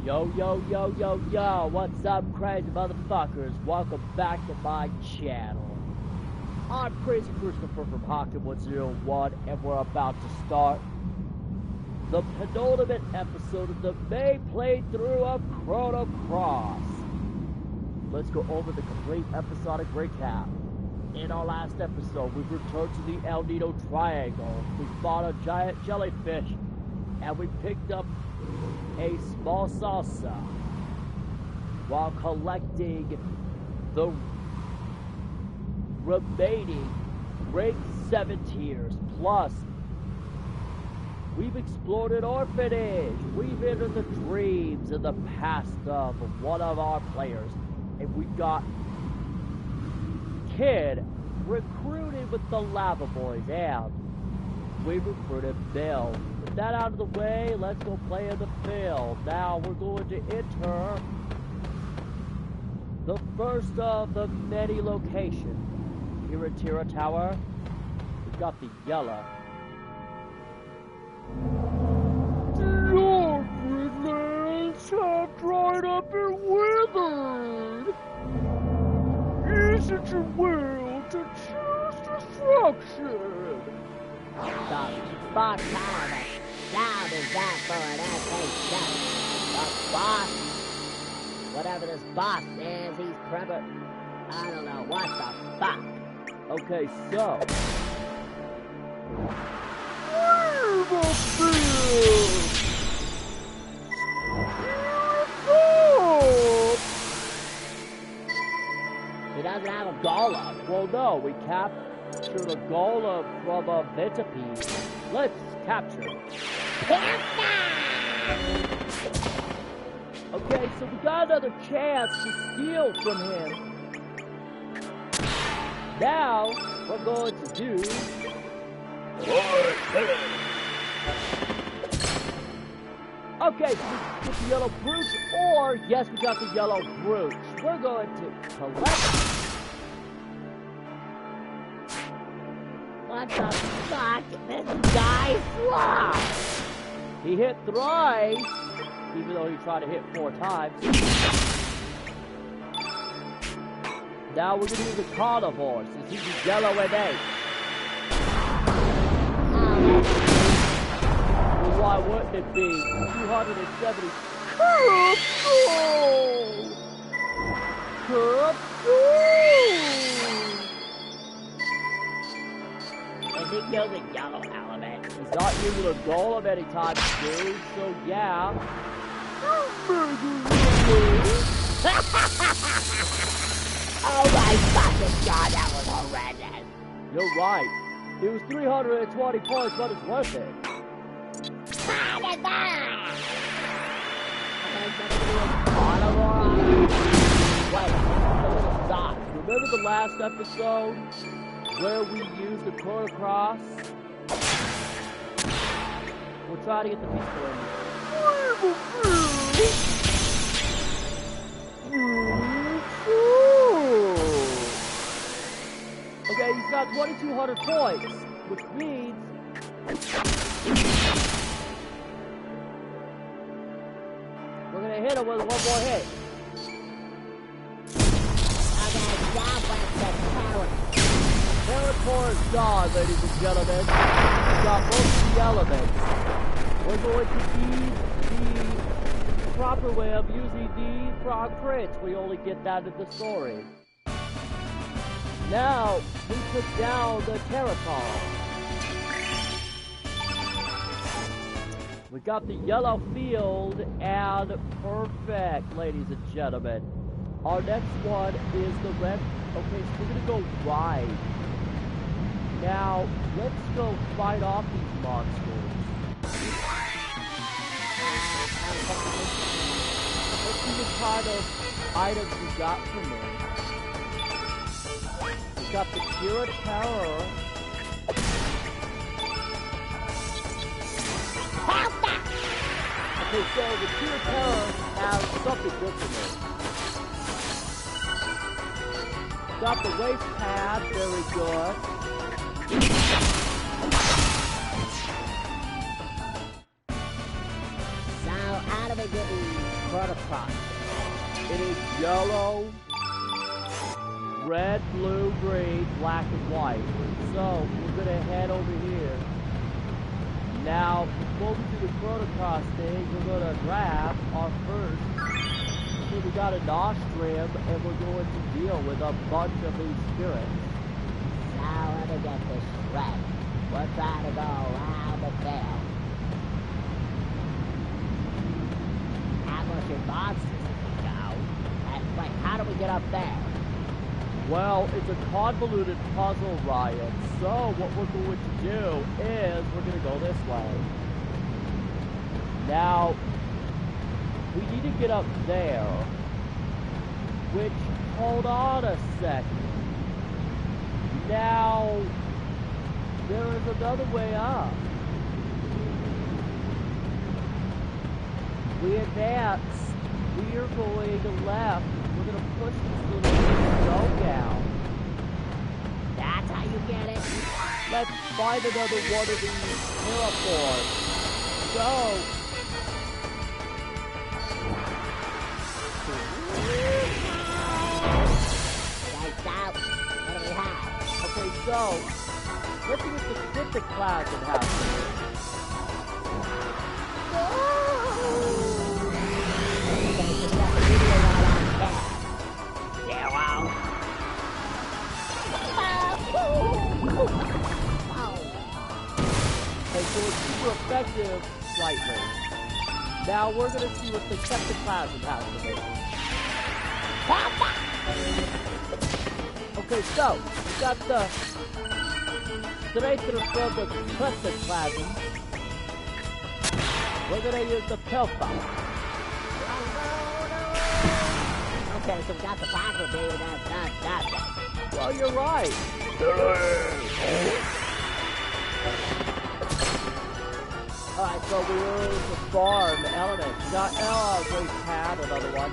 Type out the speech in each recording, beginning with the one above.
Yo, yo, yo, yo, yo, what's up, crazy motherfuckers? Welcome back to my channel. I'm Crazy Christopher from Hockey101, and we're about to start the penultimate episode of the main playthrough of Chrono Cross. Let's go over the complete episodic recap. In our last episode, we returned to the El Nido Triangle. We fought a giant jellyfish, and we picked up a small salsa while collecting the remaining Great 7 tiers. Plus, we've explored an orphanage. We've entered the dreams and the past of one of our players, and we got Kid recruited with the Lava Boys, and we recruited Bill. With that out of the way, let's go play in the field. Now we're going to enter the first of the many locations. Here at Terra Tower, we've got the yellow. The orphanage have dried up and withered. Isn't your will to choose destruction? The boss tower down is that for an SH7. The boss, whatever this boss is, he's probably, I don't know, what the fuck. Okay, so he doesn't have a golem. Well, no, we captured a golem from a Ventipede. Let's capture it. Okay, so we got another chance to steal from him. Now, we're going to do... Okay, so we get the yellow brooch, or, yes, we got the yellow brooch. We're going to collect... What the fuck? This guy's slow! He hit thrice, even though he tried to hit 4 times. Now we're gonna use a carnivore, since he's yellow and 8. Well, why wouldn't it be? 270. Is he using yellow element? He's not using a golem anytime soon, so yeah. Oh my fucking god, that was horrendous. You're right. It was 320 points, but it's worth it. Wait, stop. Remember the last episode where we used the Chrono Cross? We'll try to get the peaceful Okay, he's got 2,200 points, which means we're gonna hit him with one more hit. Terra Tower is gone, ladies and gentlemen. We've got both of the elements. We're going to use the proper way of using the frog crits. We only get that in the story. Now, we took down the Terra Tower. We got the yellow field, and perfect, ladies and gentlemen. Our next one is the red. Okay, so we're gonna go right. Now, let's go fight off these monsters. Let's see what kind of items we got from them. We got the Terra Tower. Okay, so the Terra Tower has something good for me. Got the waste pad, very good. So, out of a goodie. Chrono crossing. It is yellow, red, blue, green, black, and white. So we're gonna head over here. Now, before we do the Chrono cross thing, we're gonna grab our first. So we got a nostrum, and we're going to deal with a bunch of these spirits. Now let me get this straight. We're trying to go around the field. Ambushing monsters as we go. And wait, how do we get up there? Well, it's a convoluted puzzle, Ryan. So what we're going to do is we're going to go this way. Now, we need to get up there. Which, hold on a second. Now, there is another way up. We advance. We are going to left. We're going to push this little stone down. That's how you get it? Let's find another one of these terraforms. So, Lights out. What do we have? okay, so, let's see what the cryptic clouds would have. Okay, so it's super effective slightly. Now we're going to see what the cryptic clouds would have to be. Okay, so, we got the straight through from the cryptic plasm. We're gonna use the pilfer. Okay, so we got the Fargo baby, that's nothing. Well, you're right. Alright, so we use the farm element. Got great pad, another one.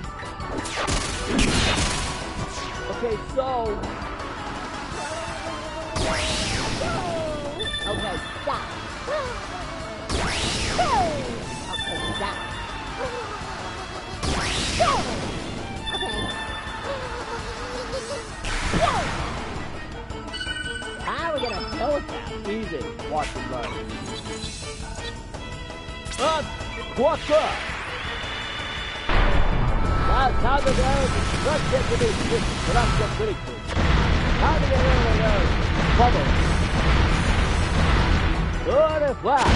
Okay, so okay, stop. Okay, stop. Okay. How are we gonna kill them? easy. Watch and learn. What's up? Time to go. Let's get to this. Let's get pretty quick. Time to get rid of those bubbles. Good and flat.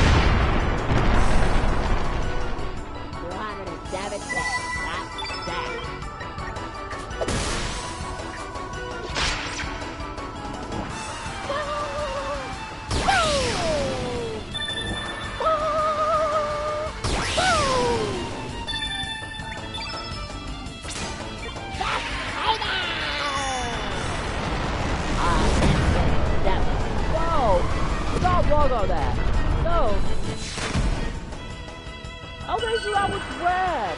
207 days. That's that. Not wrong on that. No. I'll make you out with red.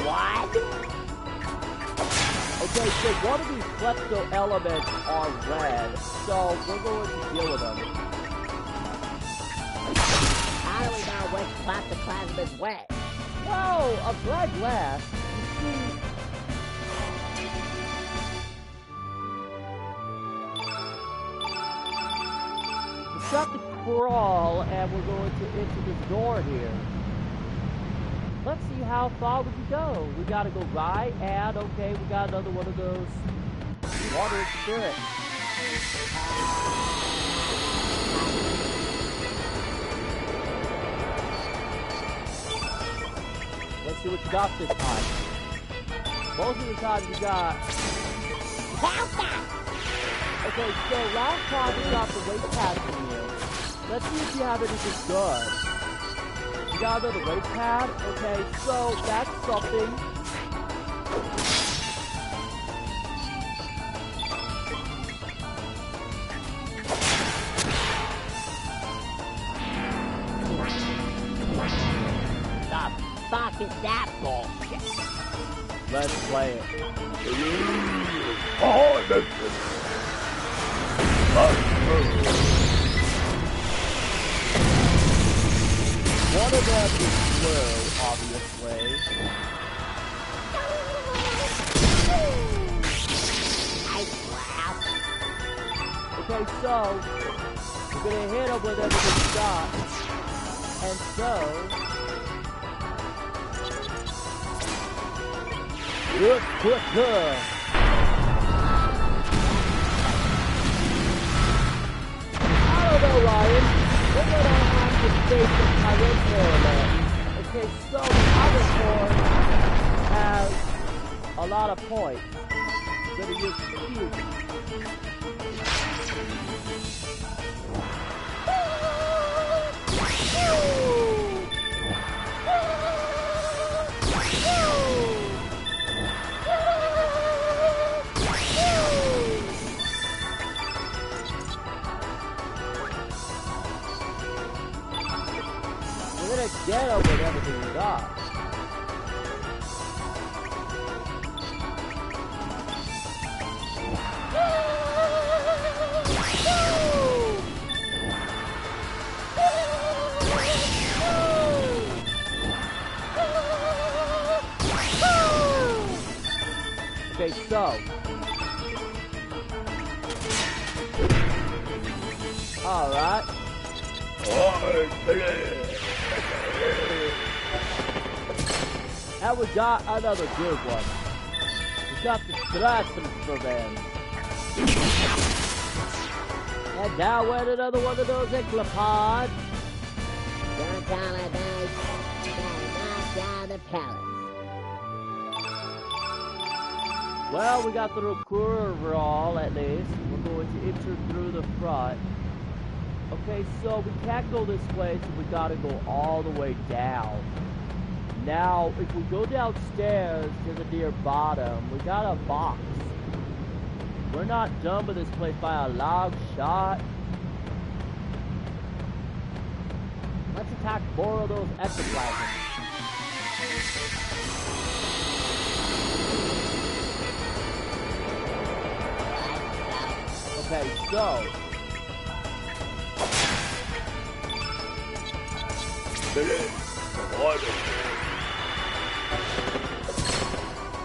What? Okay, so one of these klepto elements are red, so we're going to deal with them. How do we know which plastic plasm is wet? Well, a black glass. You see, we got to crawl, and we're going to enter this door here. Let's see how far we can go. We gotta go right, and okay, we got another one of those water spirits. Let's see what you got this time. Most of the time you got... Okay, so last time we got the weight pad from you. Let's see if you have anything good. You got another weight pad? Okay, so that's something. The fuck is that bullshit? Let's let's play it. One of them is blue, obviously. Okay, so we're gonna hit him with everything stopped. And so good. I don't know, Ryan. We're gonna have to face the Tyrannosaurus. Okay, so the Tyrannosaurus has a lot of points. We're gonna use cube. We're gonna get him with everything we got. Okay, so alright. And we got another good one. We got the Stratton for them. And now we're another one of those Eclopods. Don't tell me about knock down the palace. Well, we got through overall at least. We're going to enter through the front. Okay, so we can't go this way, so we gotta go all the way down. Now, if we go downstairs to the near bottom, we got a box. We're not done with this place by a long shot. Let's attack more of those ectoplasms. Okay, so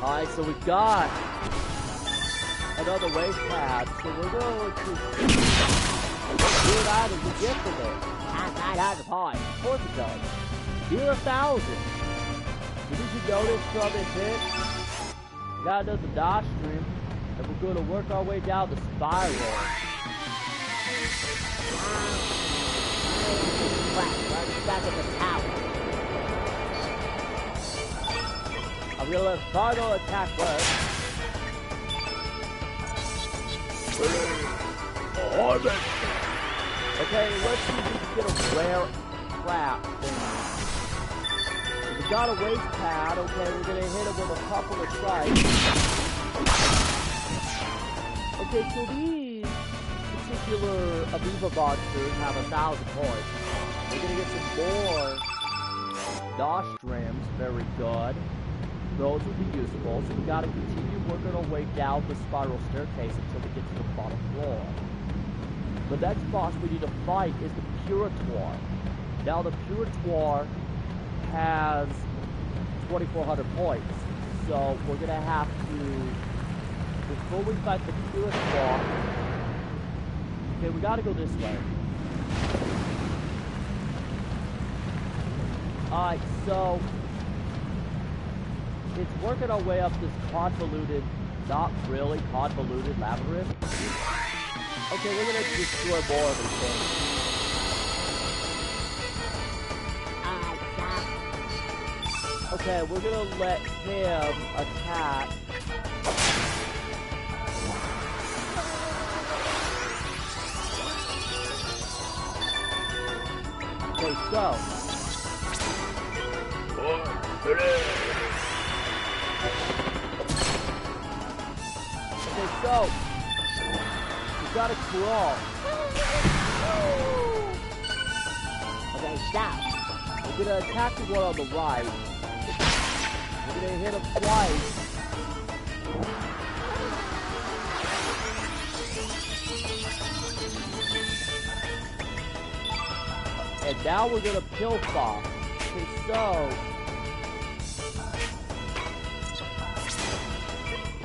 alright, so we got another wave pad, so we're going to see what items we get from it. That's 900 points. Of course it does. Here 1,000. Did you notice from this hit? We got another dodge stream, and we're going to work our way down the spiral. Let's back at the tower. I'm gonna let Fargo attack first. Okay, let's see if we can get a rare trap thing. We got a waste pad, okay, we're gonna hit him with a couple of strikes. Okay, so these particular Amoeba monsters have 1,000 points. We're gonna get some more Nostrums, very good. Those would be useful, so we gotta continue working our way down the spiral staircase until we get to the bottom floor. The next boss we need to fight is the Purator. Now the Purator has 2,400 points, so we're gonna have to, before we fight the Purator, okay, we gotta go this way. Alright, so it's working our way up this convoluted, not really convoluted labyrinth. Okay, we're gonna destroy more of these things. Okay, we're gonna let him attack. Okay, so. Okay, so. We gotta crawl. Okay, stop. We're gonna attack the one on the right. We're gonna hit him twice. Now we're gonna kill Fox. Okay, so...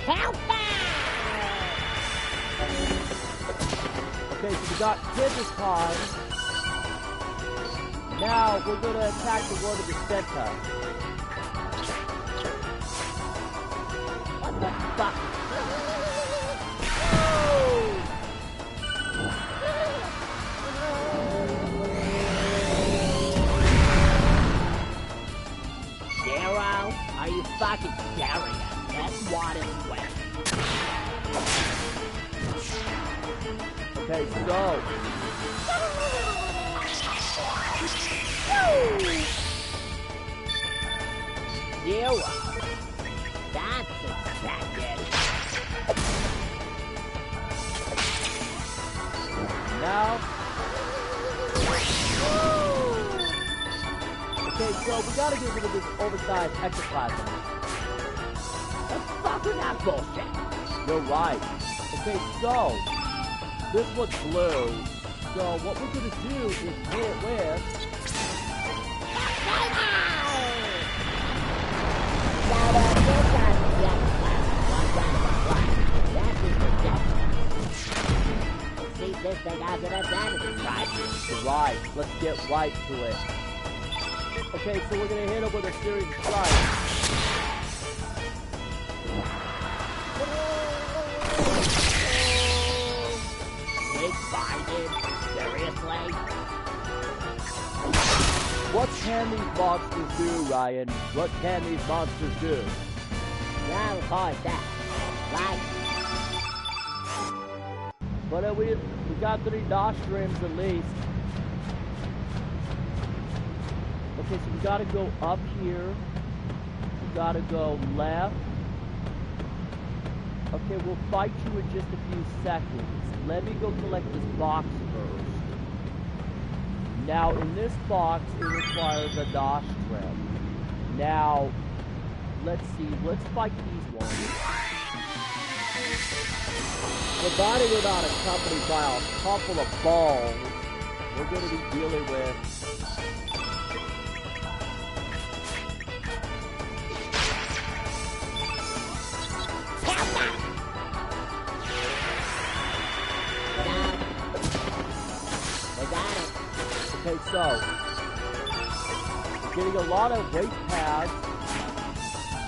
Help me! Okay, so we got Kid this time. Now we're gonna attack the one in the center. What the fuck? Zero? Are you fucking serious? That's what is wet. Okay, so... Zero. That's expected. Now... Okay, so we gotta get rid of this oversized ectoplasm. The fuck is that bullshit? You're right. Okay, so... This one's blue. So what we're gonna do is hit it with... See, this thing has an advantage, right? Right, let's get right to it. Okay, so we're gonna hit him with a series of strikes. Big-minded? Seriously? What can these monsters do, Ryan? What can these monsters do? Yeah, of course, that. Right? But we got 3 nostrums at least. Okay, so we gotta go up here. We gotta go left. Okay, we'll fight you in just a few seconds. Let me go collect this box first. Now, in this box, it requires a nostrum. Now, let's see. Let's fight these ones. Provided we're not accompanied by a couple of balls, we're going to be dealing with... Okay, so, we're getting a lot of weight pads.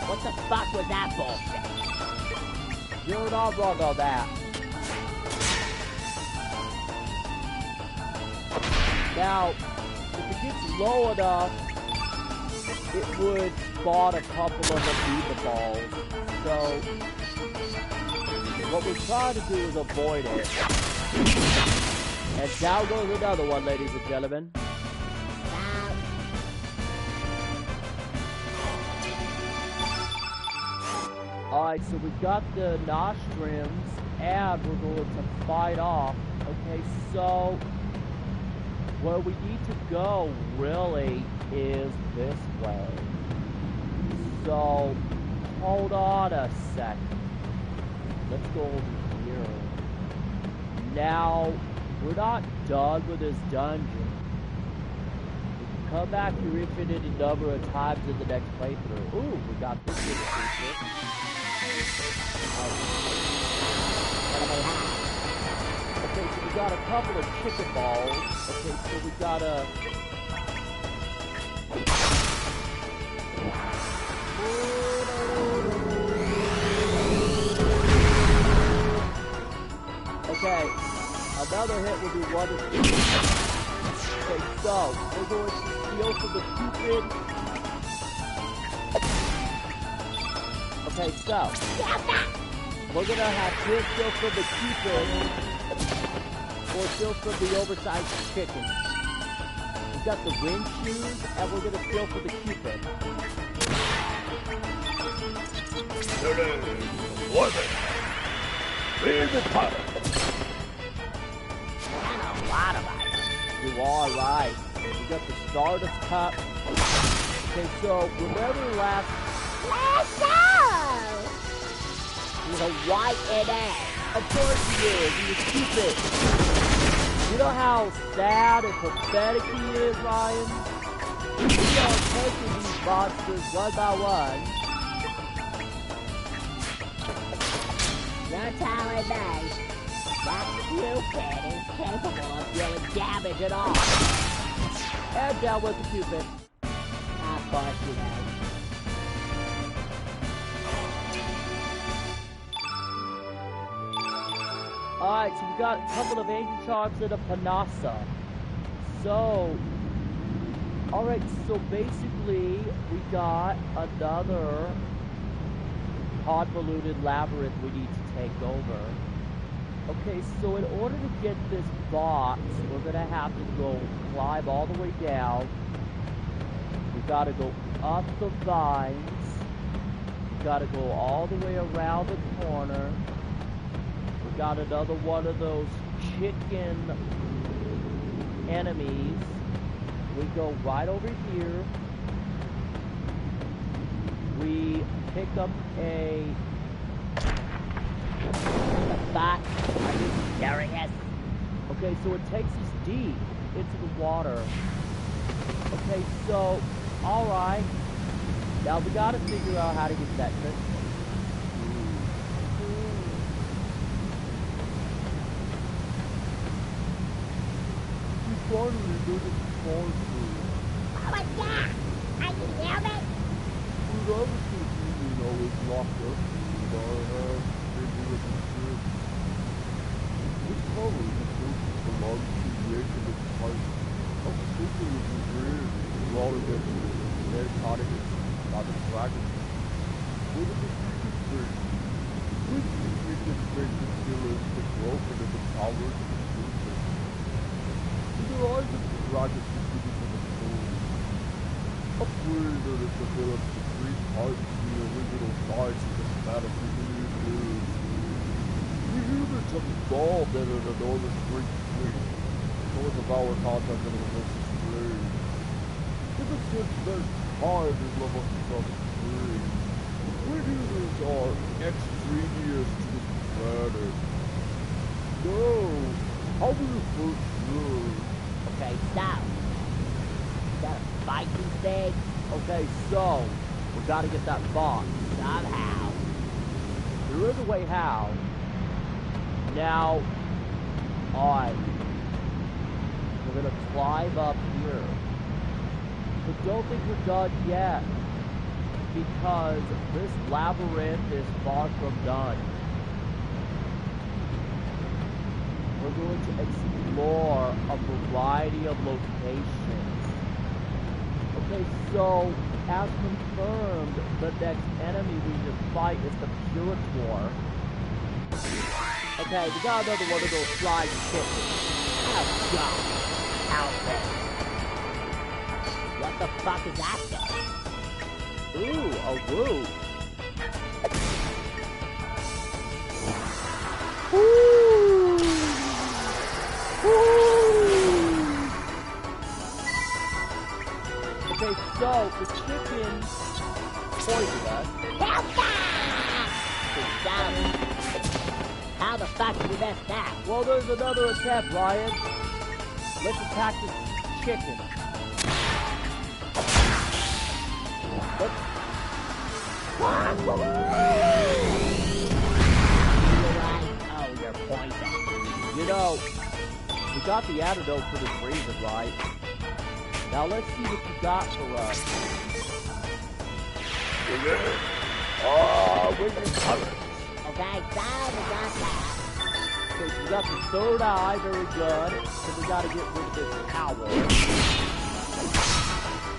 What the fuck was that bullshit? You're not wrong on that. Now, if it gets low enough, it would spawn a couple of amoeba balls. So, what we're trying to do is avoid it. And down goes another one, ladies and gentlemen. Alright, so we've got the nostrums, and we're going to fight off. Okay, so where we need to go, really, is this way. So, hold on a second. Let's go over here. Now, we're not done with this dungeon. We can come back here infinite number of times in the next playthrough. Ooh, we got this in the future. Okay, so we got a couple of chicken balls. Okay, so we got a... Okay, another hit will be wonderful. Okay, so we're going to steal from the Cupid. Okay, so we're gonna have to steal from the Cupid or steal from the oversized chicken. We've got the wind shoes, and we're gonna steal from the Cupid. And a lot of items. You are right. We got the Stardust Cup. Okay, so remember last show! He's a white and ass. Of course he is. He was stupid. You know how sad and pathetic he is, Ryan? We are taking these monsters one by one. You're telling me that Cupid is capable of dealing damage at all? And down with the Cupid. Of course you know. Alright, so we got a couple of Angel Charms and a Panasa. So, alright, so basically, we got another convoluted labyrinth we need to take over. Okay, so in order to get this box, we're gonna have to go climb all the way down. We gotta go up the vines. We gotta go all the way around the corner. We got another one of those chicken enemies. We go right over here. We pick up a But are you serious? Okay, so it takes us deep into the water. Okay, so, alright. Now we gotta figure out how to get that crystal. You finally did it for me. Oh my god! Are you hear me? We've obviously been always locked up in our maybe with the ship. This probably the closest belongs to the edge of its heart. How simple is the dream? All of them their cottages, not the dragons. What are the secret things? Which secret things the killers that broken in the towers of the future? In the eyes of the dragons who give it to the soul. Upward that it develops the three parts of the original size of the battlefield is. The humans have evolved at an enormous rate of speed. Source of our contact and the most strange. Ever since there's time in level some strange. We humans are extraneous to this planet. No, how will you first learn? Okay, stop. Gotta fight these things Okay, so, we gotta get that box. somehow. There is a way how. Now, alright. We're gonna climb up here. But don't think we're done yet. Because this labyrinth is far from done. We're going to explore a variety of locations. Okay, so, as confirmed, the next enemy we should fight is the Puritor. Okay, we got another one of those flying chickens. Oh god. Outfit. What the fuck is that thing? Ooh, a woo. Ooh. Ooh. Okay, so the chicken poisoned us. Help us! Good job. How the fuck did we miss that? Well, there's another attempt, Ryan. Let's attack this chicken. Oh, you're poisoned. You know, we got the antidote for this reason, right? Now let's see what you got for us. Oh, where's your color? Okay, so we got that. Okay, so we got the third eye, very good. So we gotta get rid of this tower.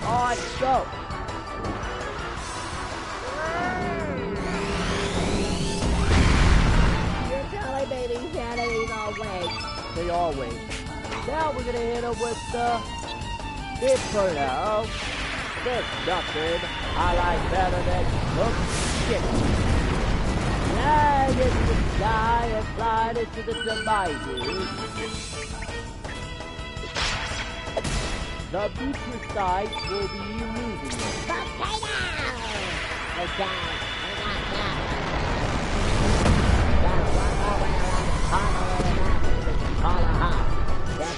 Alright, so. You're telling me these enemies are weak. They are weak. Now we're gonna hit them with the Inferno. There's nothing I like better than cooked chicken. Fly into the sky and fly into the devices. The future site will be losing it. Volcano! Okay, I got that. Got one more way around the tunnel and out to the taller hub. Then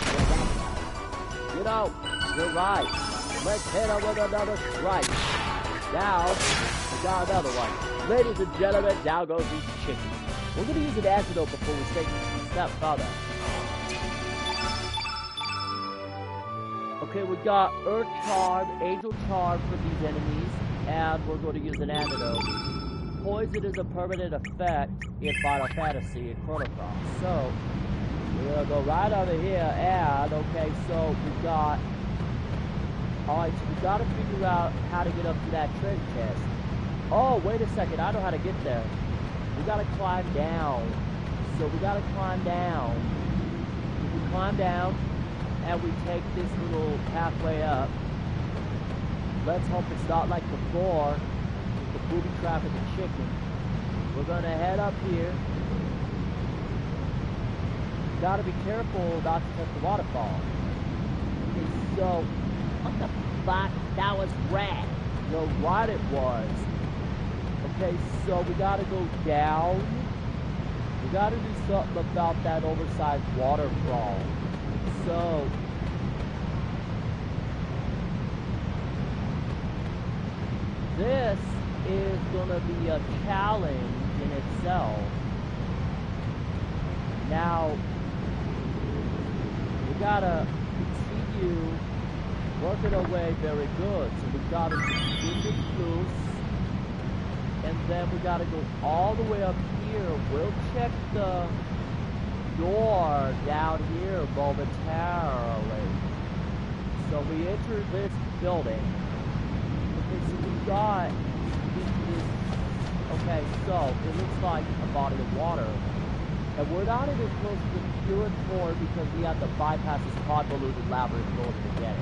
Alright, let's hit him with another strike. Now, we got another one. Ladies and gentlemen, down goes these chickens. We're going to use an antidote before we take a step further. Okay, we got Earth Charm, Angel Charm for these enemies, and we're going to use an antidote. Poison is a permanent effect in Final Fantasy and Chrono. So, we're going to go right over here, and, okay, so we got... Alright, so we got to figure out how to get up to that treasure chest. Oh, wait a second, I know how to get there. We got to climb down. So we got to climb down. If we climb down, and we take this little pathway up, let's hope it's not like before, with the booby trap and the chicken. We're going to head up here. Gotta be careful not to touch the waterfall. Okay, so, What the fuck? That was red. you're right, it was. Okay, so we gotta go down. We gotta do something about that oversized waterfall. So, this is gonna be a challenge in itself. Now, we gotta continue working our way very good. So we gotta continue to loose, and then we gotta go all the way up here. We'll check the door down here momentarily. So we enter this building. Okay, so we got this. Okay, so it looks like a body of water. And we're not even close to the Puritor because we have to bypass this convoluted labyrinth in order to get it.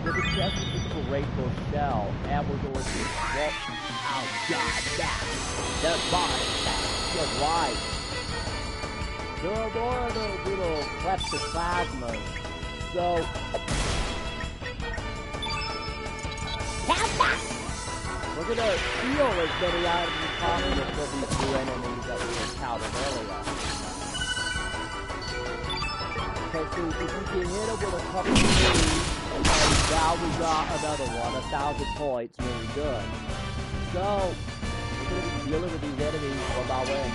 We're the chest is this grateful shell, and we're going to walk. Oh god, that! That body, you're right. There are more of those little kleptoplasmas. So, we're gonna steal as many items as possible for these two enemies that we encountered earlier. Okay, so if we can hit them with a couple of these, and now we got another one, 1,000 points, really good. So, we're gonna be dealing with these enemies on our way.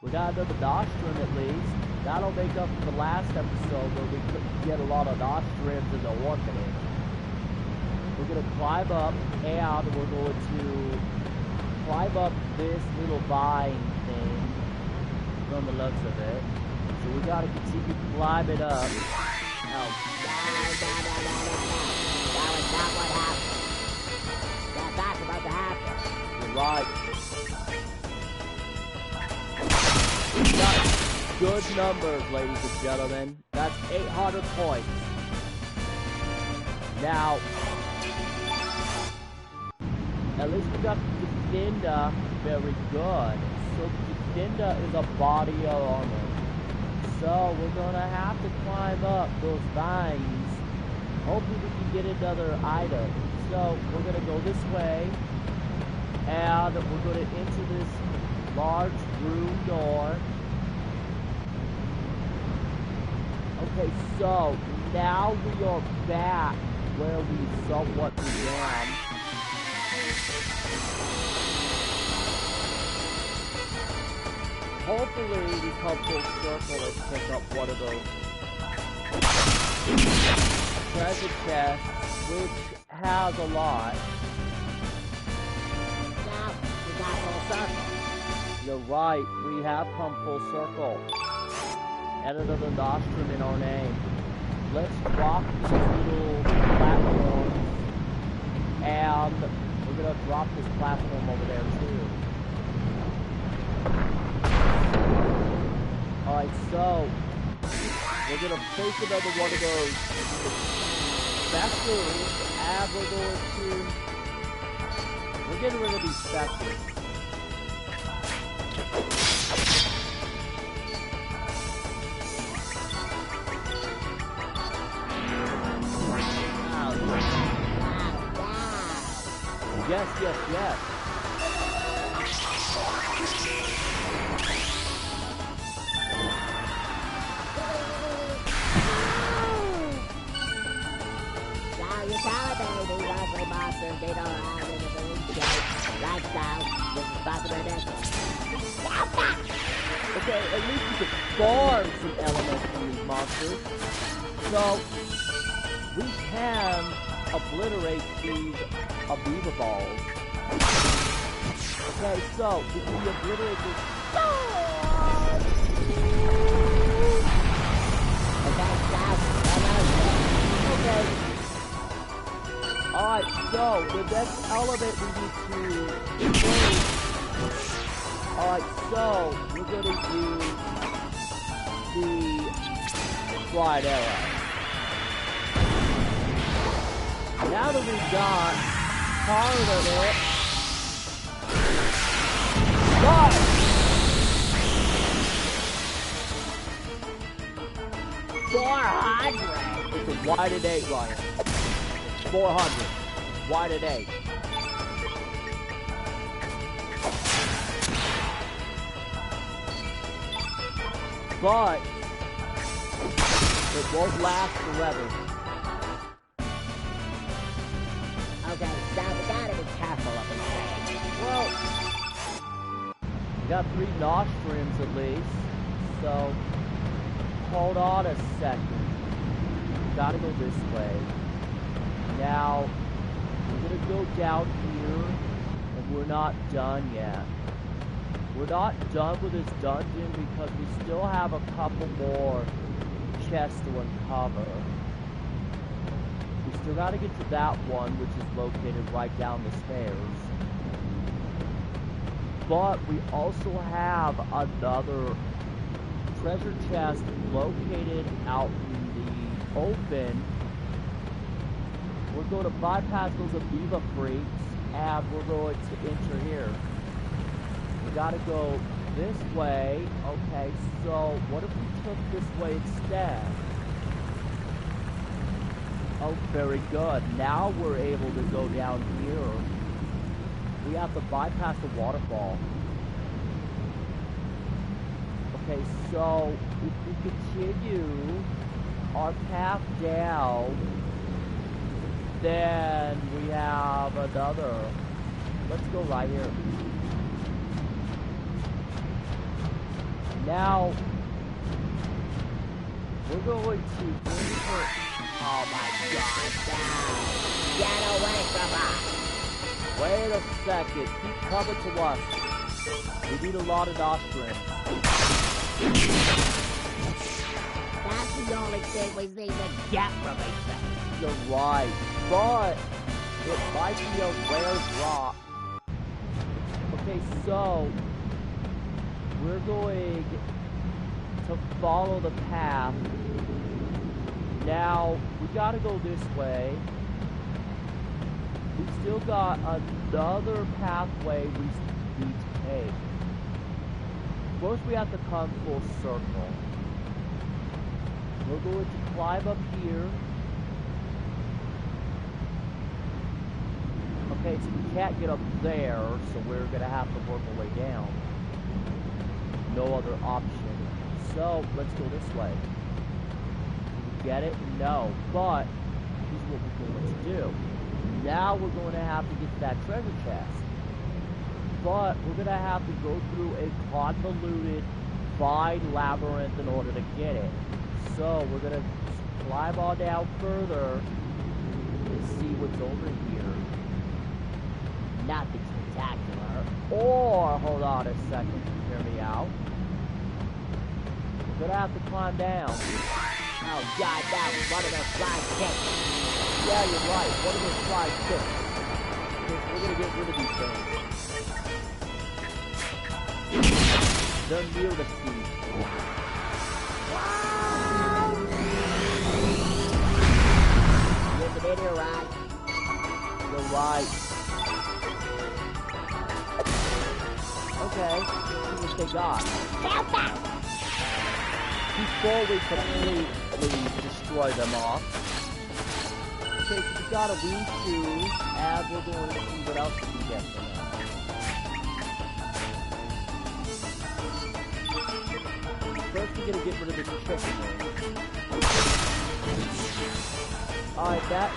We got another nostrum at least. That'll make up for the last episode where we couldn't get a lot of nostrums in the orphanage. We're going to climb up, and we're going to climb up this little vine thing from the looks of it. So we got to continue climbing up. Oh. No. That was not what happened. That's not supposed to happen. You're right. We got good numbers, ladies and gentlemen. That's 800 points. Now, at least we got the Dinda very good. So the Dinda is a body of armor. So we're gonna have to climb up those vines. Hopefully we can get another item. So we're gonna go this way, and we're gonna enter this large room door. Okay, so now we are back where we somewhat began. Hopefully we come full circle and pick up one of those treasure chests, which has a lot. Now, we got full circle. You're right, we have come full circle. And another nostrum in our name. Let's drop these little platforms, and we're gonna drop this platform over there too. Alright, so we're gonna face another one of those specters, and we're getting rid of these specters. Yes, yes, yes. Okay, at least we can farm some elements from these monsters. So, we can obliterate these amoeba balls. Okay, so, if we obliterate this... Okay. Alright, so, the next element we need to... Alright, so, we're gonna use the slide arrow. Now that we've got part of it, but 400! It's a wide at 8, Ryan. 400. Wide at 8. But it won't last forever. Okay, so we gotta be careful up in here. Well, we got 3 nostrums at least, so hold on a second. Gotta go this way. Now, we're gonna go down here, and we're not done yet. We're not done with this dungeon because we still have a couple more chests to uncover. We still gotta get to that one, which is located right down the stairs. But we also have another treasure chest located out in the open. We're going to bypass those amoeba freaks, and we're going to enter here. We gotta go this way. Okay, so what if we took this way instead? Oh, very good. Now we're able to go down here. We have to bypass the waterfall. Okay, so if we continue our path down, then we have another. Let's go right here. Now, we're going to enter. Oh my god, no! Get away from us! Wait a second, keep coming to us. We need a lot of nostrums. That's the only thing we need to get from each other. You're right, but it might be a rare drop. Okay, so we're going to follow the path. Now, we gotta go this way. We've still got another pathway we need to take. First, we have to come full circle. We're going to climb up here. Okay, so we can't get up there, so we're gonna have to work our way down. No other option. So, let's go this way. Did we get it? No. But, here's what we're going to do. Now we're going to have to get to that treasure chest. But, we're going to have to go through a convoluted, fine labyrinth in order to get it. So, we're going to climb on down further and see what's over here. Nothing spectacular. Or, hold on a second, hear me out. We're gonna have to climb down. Oh god, that was one of those slide kicks. Yeah, you're right, one of those slide kicks. We're gonna get rid of these things. They're near the sea. You're the video, right? You're right. Okay, let's see what they got. Help out! Before we completely destroy them off. Okay, so we got a wee shoes, and we're going to see what else we can get from them. First, we're going to get rid of this chicken wing. Alright, that...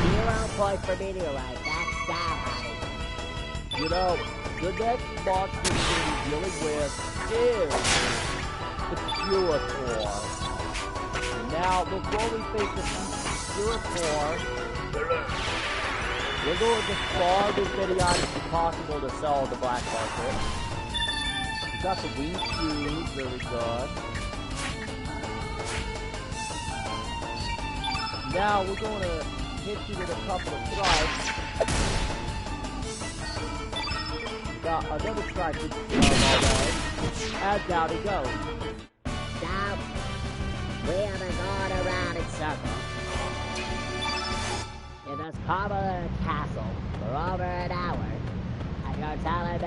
Hero point for meteorite. That's down, honey. You know, the next monster we're going to be dealing with is the Puricore. Now, before we face the Puricore, we're going to farm as many items as possible to sell on the black market. We got the wing shoes, really good. Now we're going to hit you with a couple of strikes. Got another strike with already. And down he goes. Now, we have been going around in circles in this Carmel castle for over an hour. And you're telling me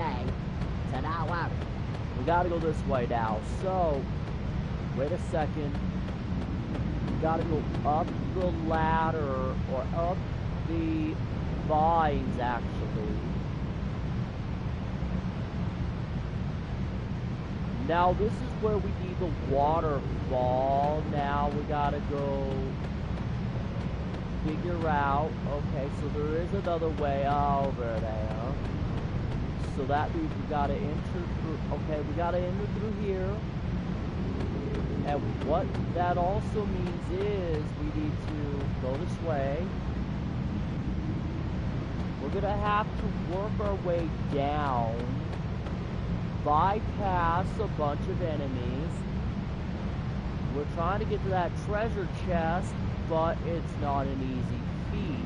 to not worry. We gotta go this way now. So, wait a second. We gotta go up the ladder, or up the vines, actually. Now, this is where we need the waterfall. Now, we gotta go figure out. Okay, so there is another way over there. So that means we gotta enter through. Okay, we gotta enter through here. And what that also means is we need to go this way. We're gonna have to work our way down, bypass a bunch of enemies. We're trying to get to that treasure chest, but it's not an easy feat.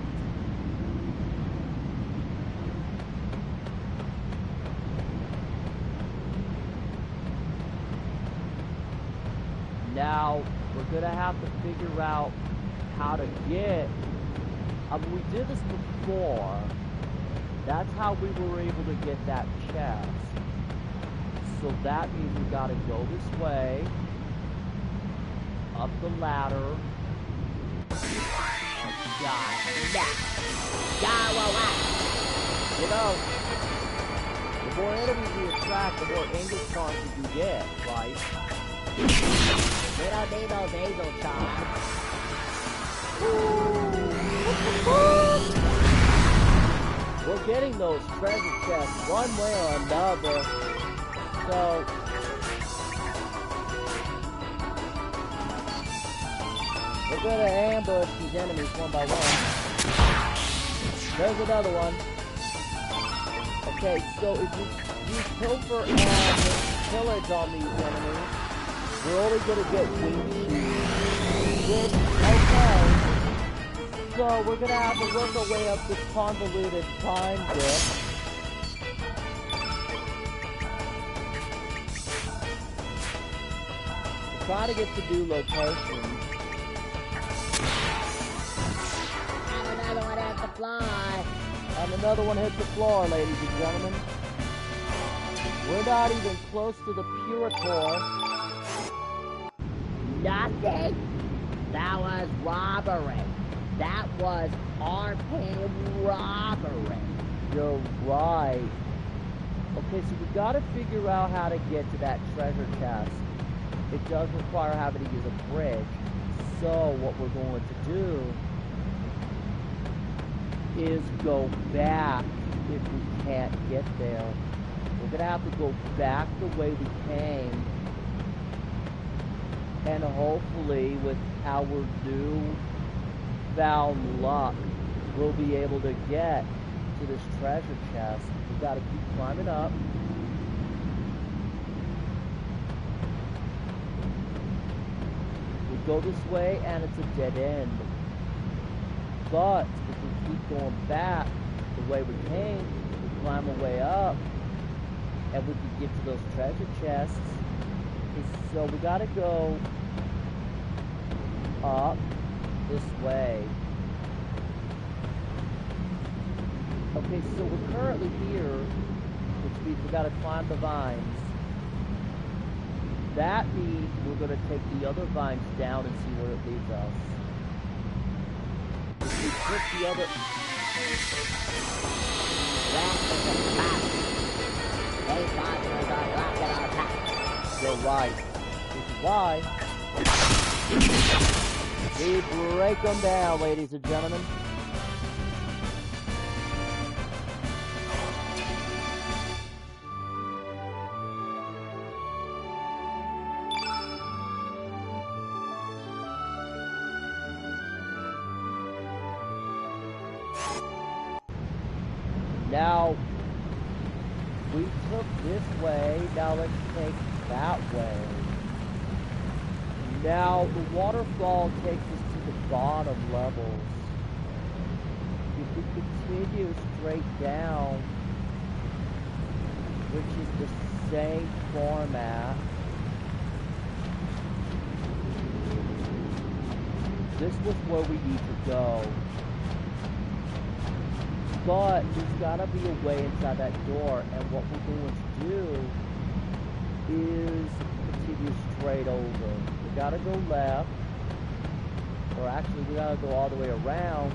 Now, we're gonna have to figure out how to get, we did this before. That's how we were able to get that chest. So that means we gotta go this way, up the ladder. Oh, God, no. Go away. You know, the more enemies you attract, the more English charms you get, right? We don't need those angel charms. We're getting those treasure chests one way or another. So, we're gonna ambush these enemies one by one. There's another one. Okay, so if you use pilfer and pillage on these enemies, we're only gonna get wing shoes. Okay. So we're gonna have to work our way up this convoluted time bit. Try to get to new locations. And another one hit the floor. And another one hit the floor, ladies and gentlemen. We're not even close to the Puricore. Nothing. That was robbery. That was arcade robbery. You're right. Okay, so we gotta figure out how to get to that treasure chest. It does require having to use a bridge. So what we're going to do is go back if we can't get there. We're gonna have to go back the way we came. And hopefully with our newfound luck, we'll be able to get to this treasure chest. We've got to keep climbing up. We go this way and it's a dead end. But if we keep going back the way we came, we climb our way up and we can get to those treasure chests. So we gotta go up this way. Okay, so we're currently here, which means we gotta climb the vines. That means we're gonna take the other vines down and see where it leads us. If we put the other... These monsters are blocking our path. You're right. Which is why we break them down, ladies and gentlemen. Now, we took this way, now let's take that way. Now, the waterfall takes us to the bottom levels. If we continue straight down, which is the same format, this was where we need to go. But there's gotta be a way inside that door, and what we're going to do is continue straight over. We gotta go left, or actually we gotta go all the way around.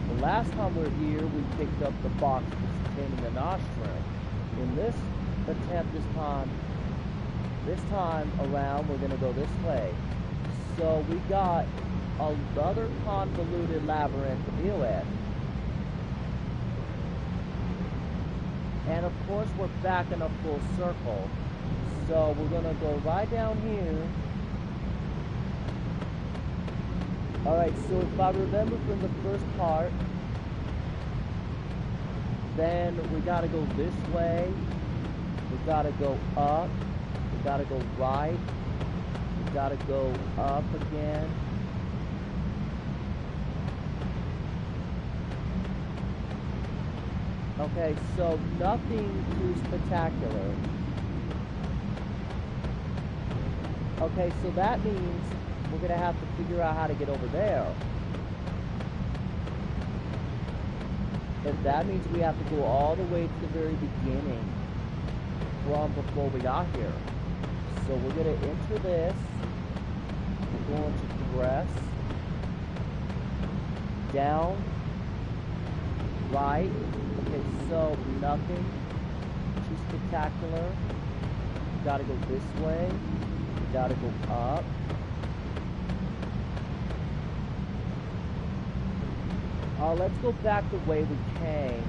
The last time we were here, we picked up the box containing the nostrum. In this attempt this time around, we're gonna go this way. So we got another convoluted labyrinth to deal with. And of course we're back in a full circle. So we're gonna go right down here. Alright, so if I remember from the first part, then we gotta go this way, we gotta go up, we gotta go right, we gotta go up again. Okay, so nothing too spectacular. Okay, so that means we're gonna have to figure out how to get over there. And that means we have to go all the way to the very beginning from before we got here. So we're gonna enter this. We're going to progress. Down. Right. Okay, so nothing too spectacular. We gotta go this way. We gotta go up. Let's go back the way we came.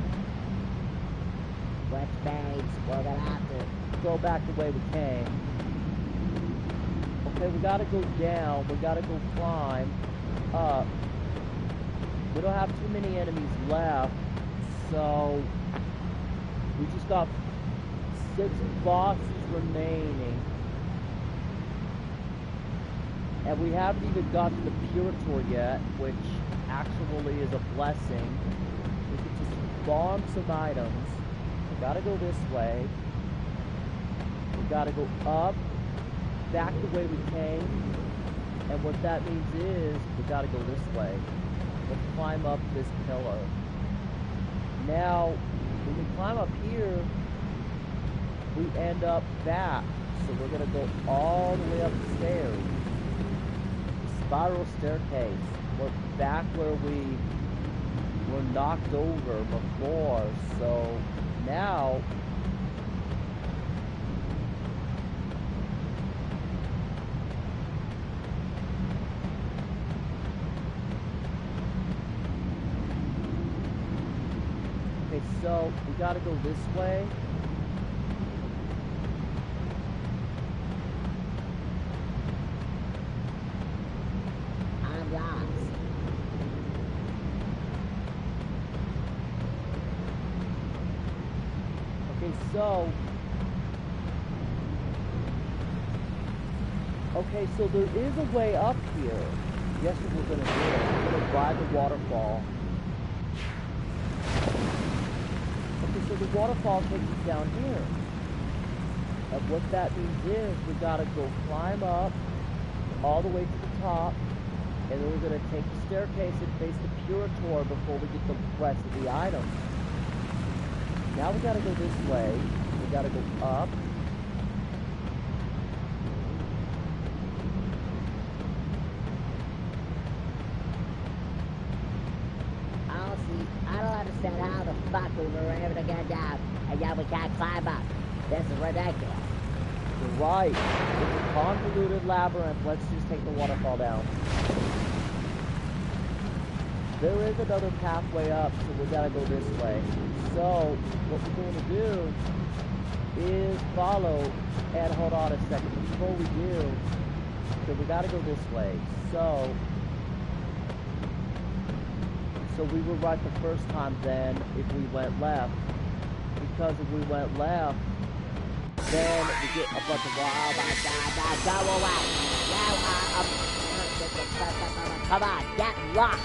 Which means we're gonna have to Go back the way we came. Okay, we gotta go down. We gotta go climb up. We don't have too many enemies left, so we just got 6 bosses remaining. And we haven't even got to the Puritor yet, which actually is a blessing. We can just bomb some items. We gotta go this way. We gotta go up, back the way we came. And what that means is, we gotta go this way. We'll climb up this pillar. Now, when we climb up here, we end up back. So we're gonna go all the way up the stairs. Spiral staircase. We're back where we were knocked over before, so now okay, so we gotta go this way. Okay, so there is a way up here. Guess what we're gonna do? We're gonna ride the waterfall. Okay, so the waterfall takes us down here. And what that means is we gotta go climb up all the way to the top, and then we're gonna take the staircase and face the Puritor before we get the rest of the items. Now we gotta go this way. We gotta go up. I don't understand how the fuck we were able to get down, and yet we can't climb up. This is ridiculous. You're right. It's a convoluted labyrinth. Let's just take the waterfall down. There is another pathway up, so we gotta go this way. So, what we're going to do is follow, and hold on a second. Before we do, so we gotta go this way. So So we were right the first time then if we went left. Because if we went left, then we get a bunch of water. Oh my God, now go away. Now, come on, get lost.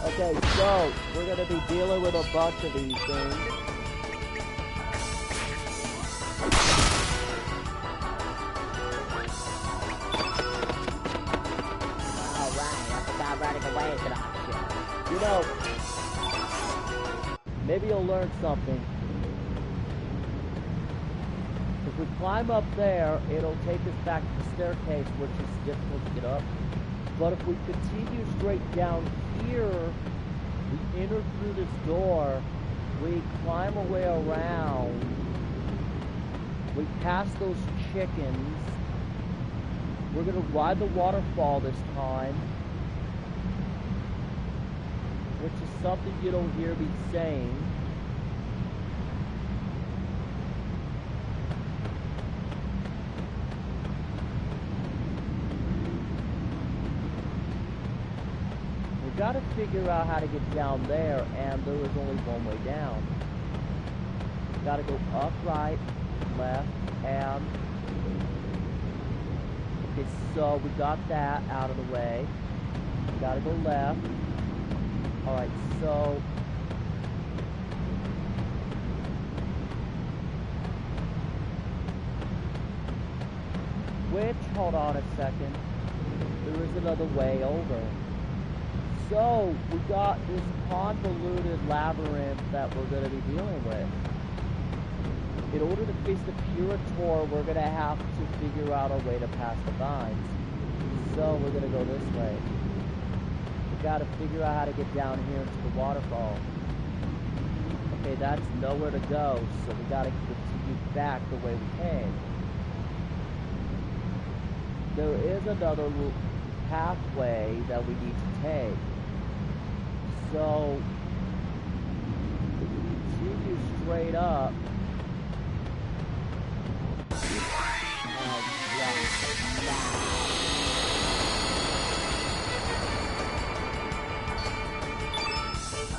Okay, so we're gonna be dealing with a bunch of these things. Alright, I forgot running away is an option. You know, maybe you'll learn something. If we climb up there, it'll take us back to the staircase, which is difficult to get up. But if we continue straight down here, we enter through this door, we climb our way around, we pass those chickens, we're gonna ride the waterfall this time, which is something you don't hear me saying. Got to figure out how to get down there, and there is only one way down. Got to go up, right, left, and okay, so we got that out of the way. Got to go left. All right, so which, hold on a second, there is another way over. So, we got this convoluted labyrinth that we're going to be dealing with. In order to face the Purator, we're going to have to figure out a way to pass the vines. So, we're going to go this way. We got to figure out how to get down here into the waterfall. Okay, that's nowhere to go, so we got to continue back the way we came. There is another pathway that we need to take. So, if we continue straight up,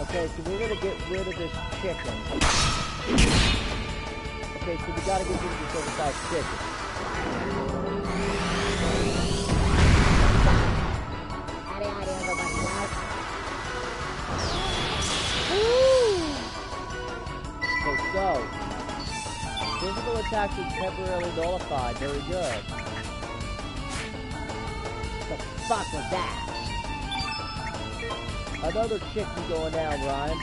okay, so we're gonna get rid of this chicken. Okay, so we gotta get rid of this oversized chicken. Any idea what that's like? Okay, so physical attacks is temporarily nullified. Very good. The fuck was that? Another chicken going down, Ryan.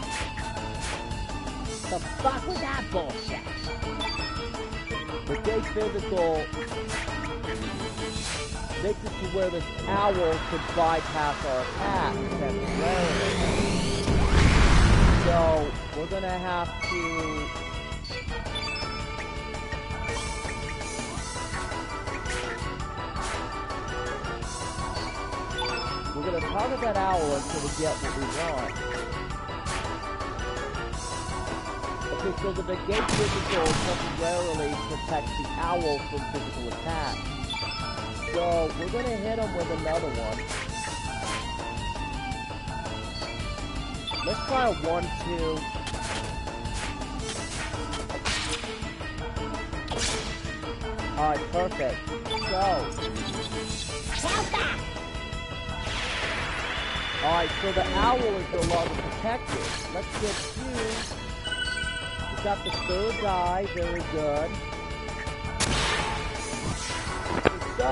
The fuck was that bullshit? Okay, physical makes it to where this owl could bypass our attack temporarily. So we're gonna have to target that owl until we get what we want. Okay, so the negate physical temporarily protects the owl from physical attack. So we're gonna hit him with another one. Let's try a 1-2. Alright, perfect. So. Alright, so the owl is no longer protected. Let's get you. We got the third guy, very good. So,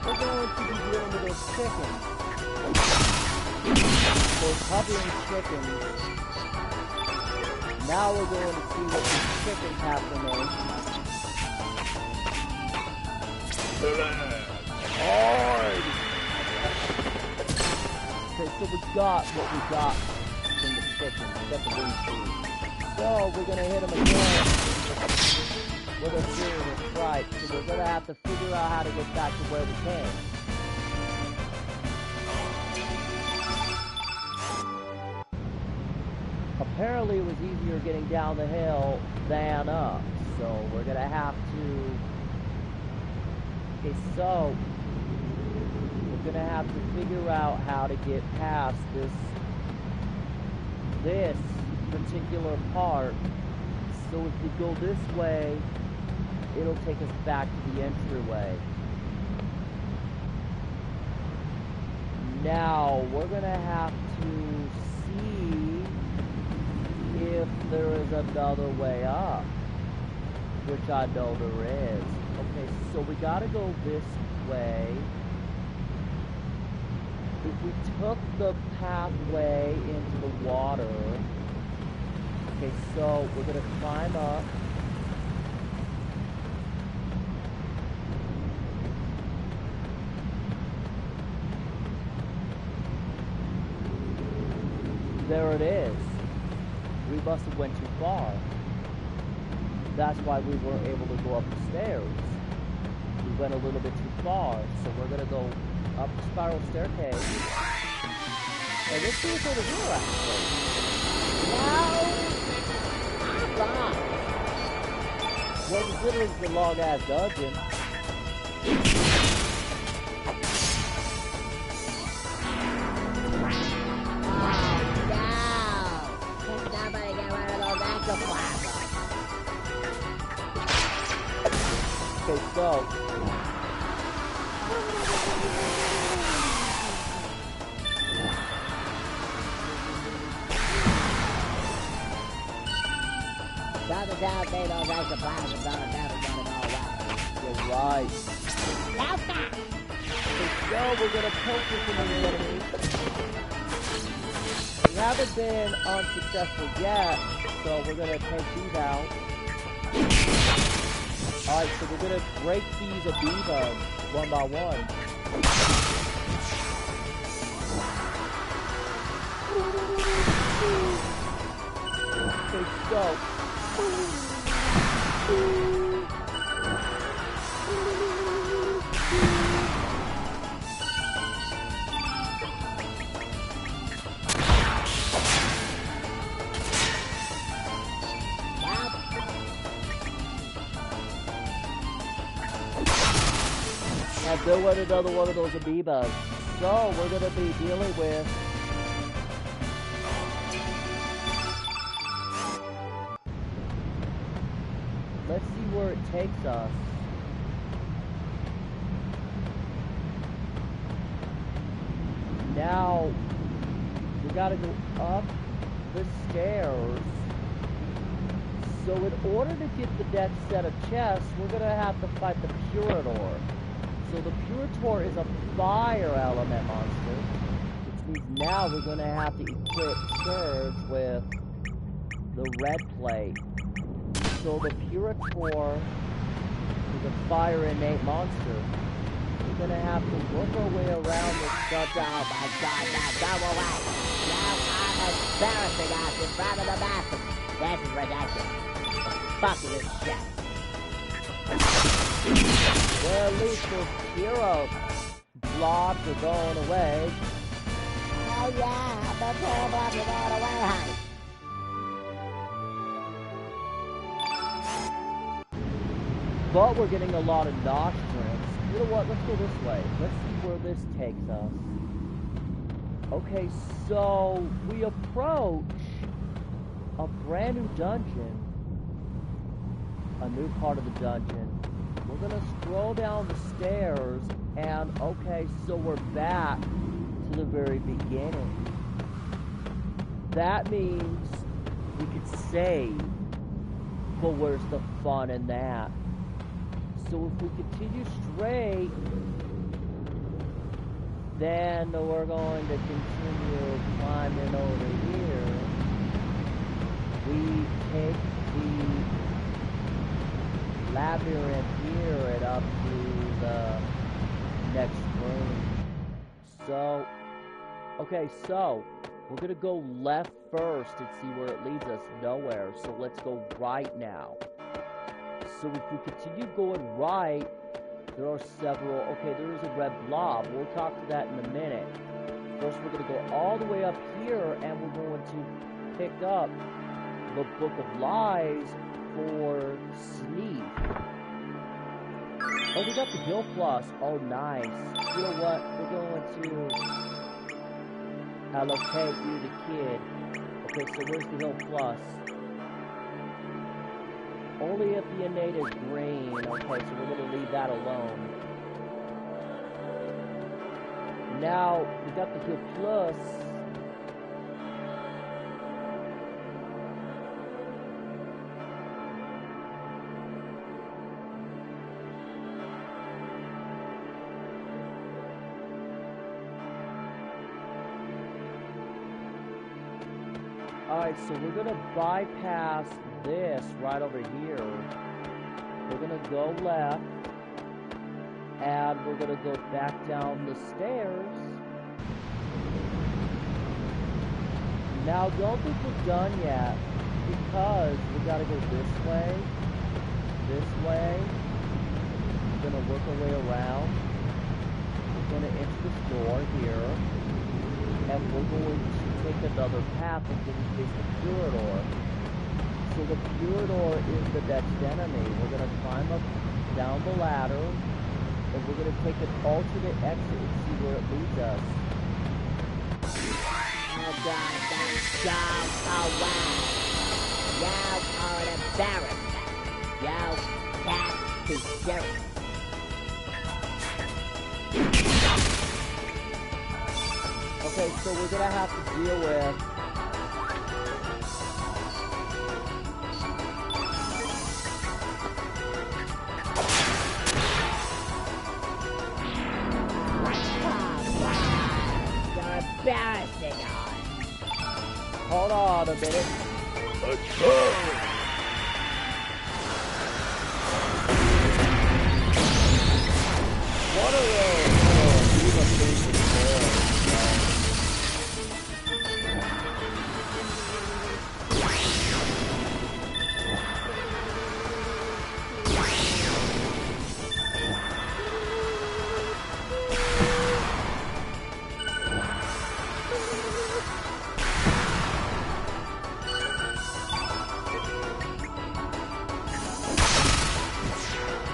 we're going to be dealing with those chickens. Those hovering chickens. Now we're going to see what these chickens have to make. Hard! Okay, so we got what we got from the chicken. We got the wing food. So we're gonna hit him again with a serious strike. So we're gonna have to figure out how to get back to where we came. Apparently it was easier getting down the hill than up. So we're gonna have to. Okay, so we're gonna have to figure out how to get past this this particular part. So if we go this way, it'll take us back to the entryway. Now, we're gonna have to see if there is another way up, which I know there is. Okay, so we gotta go this way. If we took the pathway into the water, okay, so we're gonna climb up. There it is. We must have went too far. That's why we weren't able to go up the stairs. We went a little bit too far, so we're gonna go up the spiral staircase. And let's see what's over here, actually. No! I'm lost. Well, considering it's a long-ass dungeon. Okay, so Doesn't sound they don't have supplies and don't have it all well. you're right. Now stop! Okay, so we're gonna poke this into the enemy. We haven't been unsuccessful yet, so we're gonna take these out. Alright, so we're gonna break these amoebas one by one. Okay, so and there went another one of those amoebas. So we're gonna be dealing with let's see where it takes us. Now we gotta go up the stairs. So in order to get the next set of chests, we're gonna have to fight the Purator. So the Purator is a fire element monster, which means now we're gonna have to equip Serge with the red plate. So the Purator is a fire innate monster. We're gonna have to work our way around this stuff. Oh my god, now go away! Now I'm embarrassing us in front of the masses. This is ridiculous. Fuck this shit. Well, at least those hero blobs are going away. Oh yeah, the poor blobs are going away, honey. But we're getting a lot of nostrums. You know what? Let's go this way. Let's see where this takes us. Okay, so we approach a brand new dungeon. A new part of the dungeon. We're gonna scroll down the stairs, and okay, so we're back to the very beginning. That means we could save, but where's the fun in that? So if we continue straight, then we're going to continue climbing over here. We take the labyrinth here and up to the next room. So, okay, so we're gonna go left first and see where it leads us. Nowhere. So let's go right now. So if we continue going right, there are several. Okay, there is a red blob. We'll talk to that in a minute. First, we're gonna go all the way up here, and we're going to pick up the Book of Lies for Sneak. Oh, we got the Guild Plus. Oh, nice. You know what? We're going to allocate you the kid. Okay, so where's the hill plus? Only if the innate is green. Okay, so we're gonna leave that alone. Now, we got the hill plus. Alright, so we're gonna bypass this right over here. We're gonna go left, and we're gonna go back down the stairs. Now, don't think we're done yet, because we gotta go this way. We're gonna work our way around. We're gonna enter this door here, and we're going to take another path until we face the Puridor. So the Puridor is the next enemy. We're going to climb up down the ladder, and we're going to take an alternate exit and see where it leads us. Oh God, that's so away. You are an embarrassment. You can't be serious. Okay, so we're going to have to deal with... You're embarrassing us. Hold on a minute. What are those?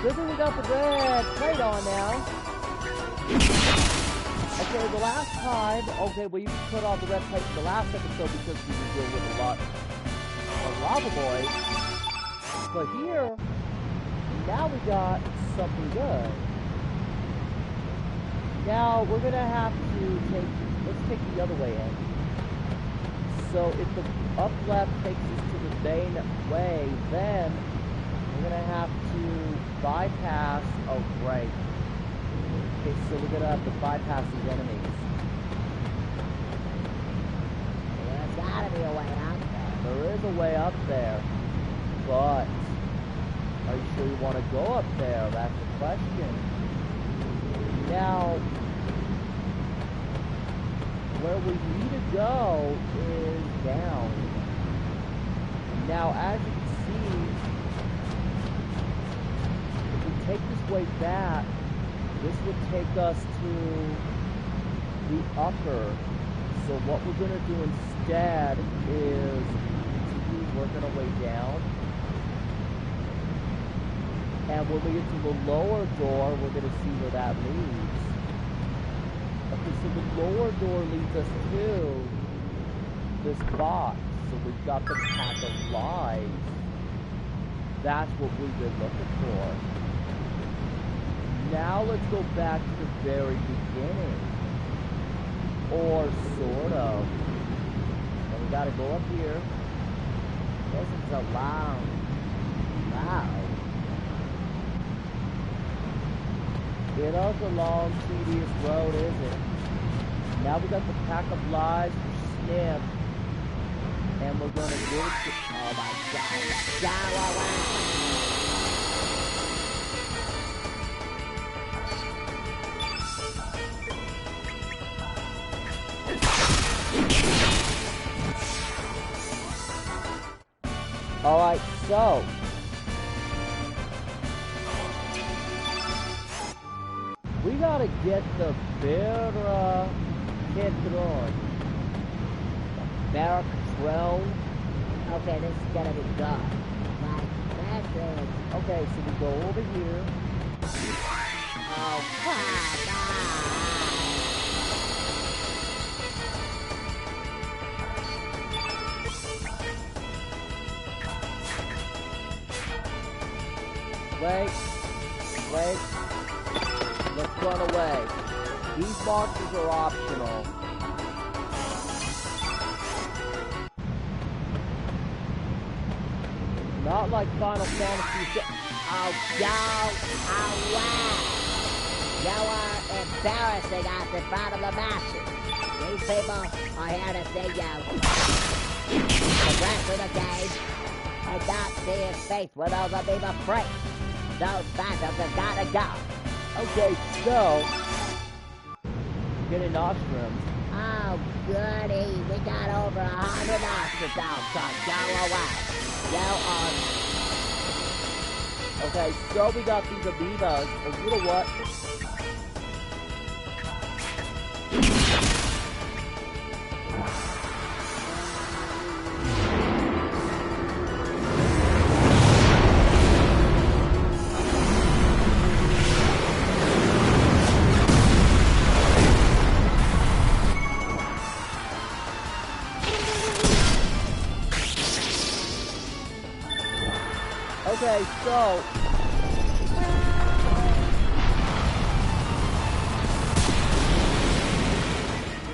Good thing we got the red plate on now. Okay, the last time, we put on the red plate in the last episode because we were dealing with a lot of lava boys. But here, now we got something good. Now we're gonna have to let's take the other way in. So if the up left takes us to the main way, then we're gonna have to bypass, oh great. Okay, so we're gonna have to bypass these enemies. There's gotta be a way out there. There is a way up there, but are you sure you want to go up there? That's the question. Now, where we need to go is down. Now, as you can see, if we take this way back, this would take us to the upper. So what we're going to do instead is continue working our way down. And when we get to the lower door, we're going to see where that leads. Okay, so the lower door leads us to this box. So we've got the pack of lives. That's what we've been looking for. Now let's go back to the very beginning. Or sort of. And we gotta go up here. This is a long road. It is a long, tedious road, isn't it? Now we got the pack of lives for Sniff. And we're gonna give it to... Oh my God. Go away. Alright, so... we gotta get the Terra Tower. Tower. Okay, this is gonna be good. Like, that's it. Okay, so we go over here. Oh, come on. Wait. Let's run away. These monsters are optional. Not like Final Fantasy. Oh, wow. You are embarrassing us in front of the masses. These people are here to see you. Progress with the game and not see his face with all the people free. Those phantoms have got to go. Okay, so getting nostrums. Oh, goody. We got over 100 nostrums out, so go away. You are... Okay, so we got these amoebas. And you know what? Okay, so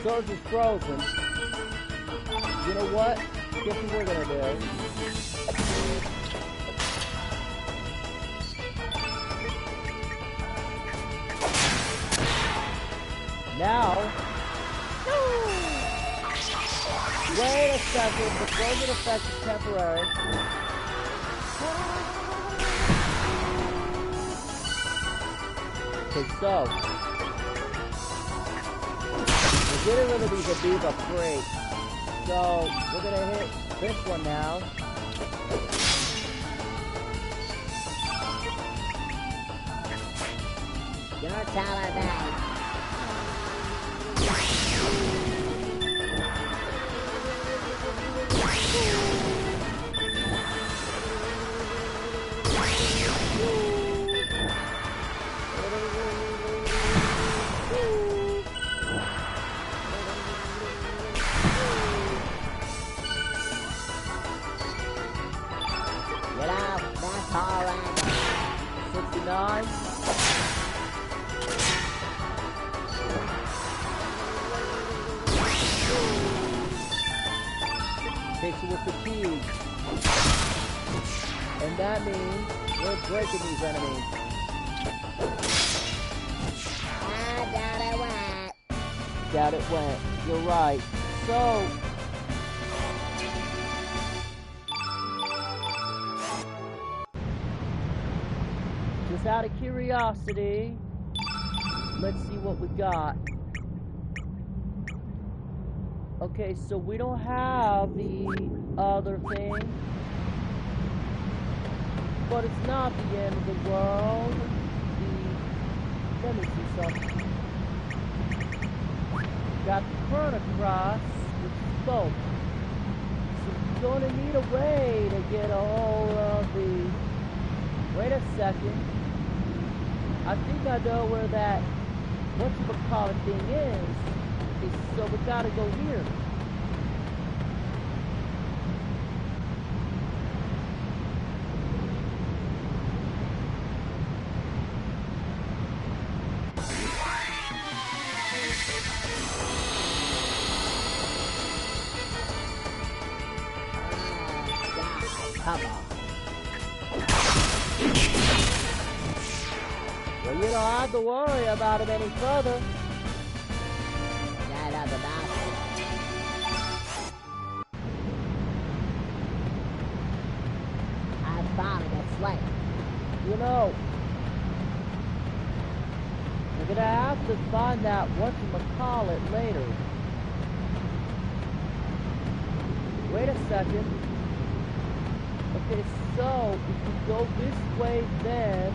Serge is frozen. You know what? Guess what we're gonna do? Now, wait a second. The frozen effect is temporary. Okay, so we're getting rid of these amoeba free. So we're gonna hit this one now. You're telling me. Get out, that's all right. 69. Takes it with the key. And that means we're breaking these enemies. Down it went. Down it went. You're right. So just out of curiosity, let's see what we got. Okay, so we don't have the other thing, but it's not the end of the world. Let me see something. Got the Chrono cross, which is both. So we're gonna need a way to get a hold of the... Wait a second. I think I know where that whatchamacallit thing is. Okay, so we gotta go here. Come on. Well, you don't have to worry about it any further. Right on the bathroom. I'm falling asleep. You know, we're gonna have to find that whatchamacallit later. Wait a second. Okay, so if we go this way then...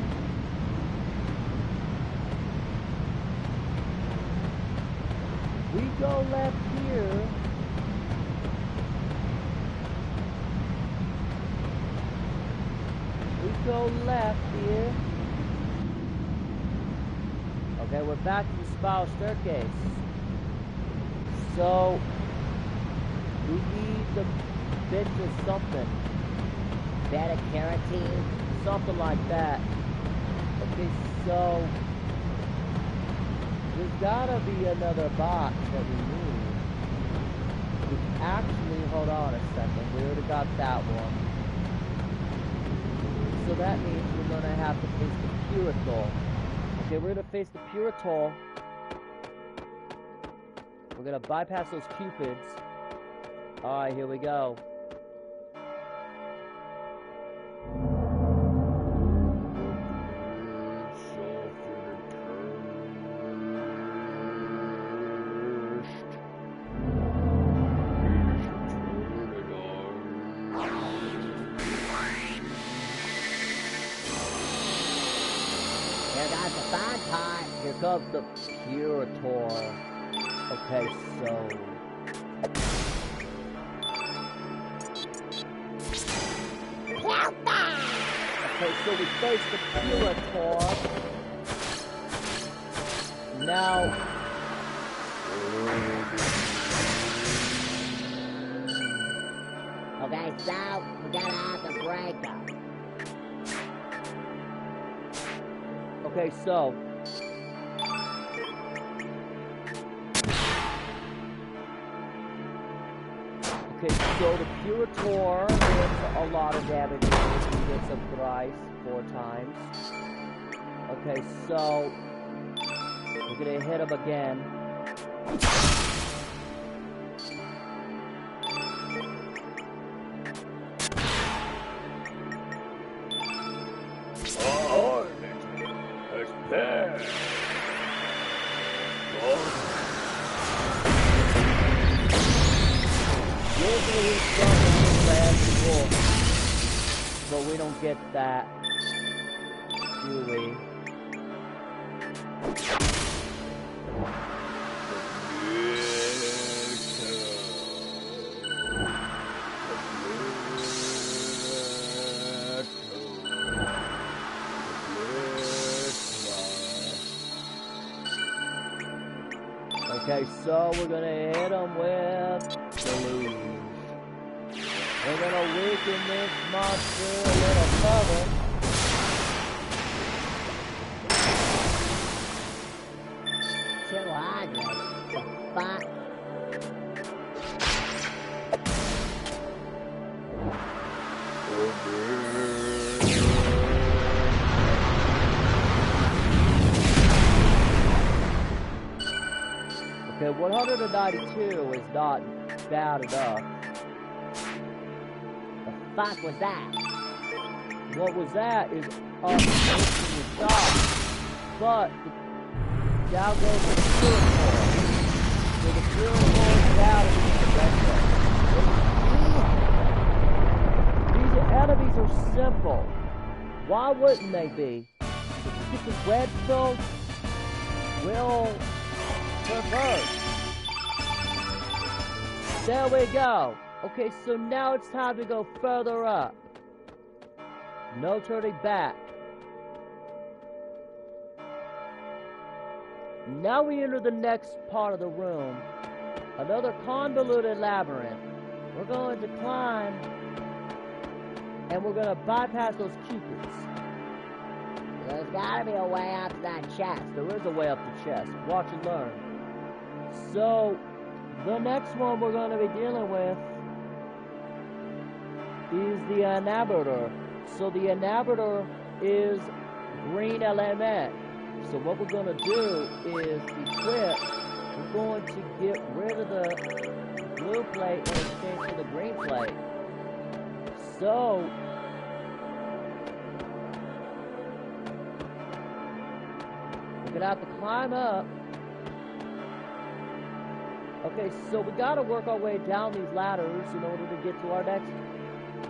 We go left here. We go left here. Okay, we're back to the spiral staircase. So we need the bit of something. Beta carotene, something like that. Okay, so there's gotta be another box that we need. Which actually, hold on a second, we already got that one. So that means we're gonna have to face the Puritol. Okay, we're gonna face the Puritol. We're gonna bypass those cupids. Alright, here we go. Here comes the Puritol. Okay, so... Okay, so we face the Puritol. Now... Okay, so we gotta have the breaker. Okay, so... Okay, so the Puritol hits a lot of damage. He hits him thrice, 4 times. Okay, so we're gonna hit him again. Oh, it's bad. Usually we start with the last roll, but we don't get that, do we? Okay, so we're gonna hit him with Deluge. We're gonna weaken this monster a little further. Too hard, the fuck? Okay, 192 is not bad enough. The fuck was that? What was that is us making the stop. But down goes the Puritol. So the Puritol is out of the These enemies are simple. Why wouldn't they be? If the red field will reverse. There we go. Okay, so now it's time to go further up. No turning back. Now we enter the next part of the room. Another convoluted labyrinth. We're going to climb, and we're going to bypass those cupids. There's gotta be a way up to that chest. There is a way up the chest. Watch and learn. So, the next one we're going to be dealing with is the inhibitor. So the inhibitor is green element. So what we're going to do is equip. We're going to get rid of the blue plate in exchange for the green plate. So we're going to have to climb up. Okay, so we got to work our way down these ladders in order to get to our next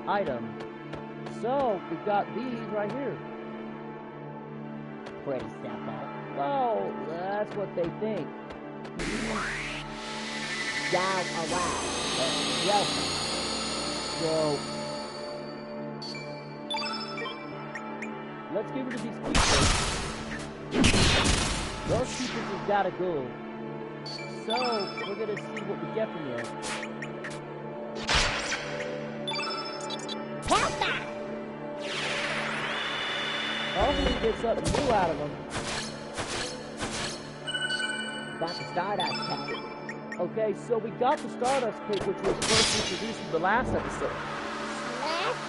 item. So we've got these right here. Pretty simple. Well, that's what they think. Down away. Yes. So let's get rid of these people. Those people have got to go. So we're gonna see what we get from here. hopefully we get something new out of them. Got the Stardust cake. Okay, so we got the Stardust cake, which was first introduced in the last episode.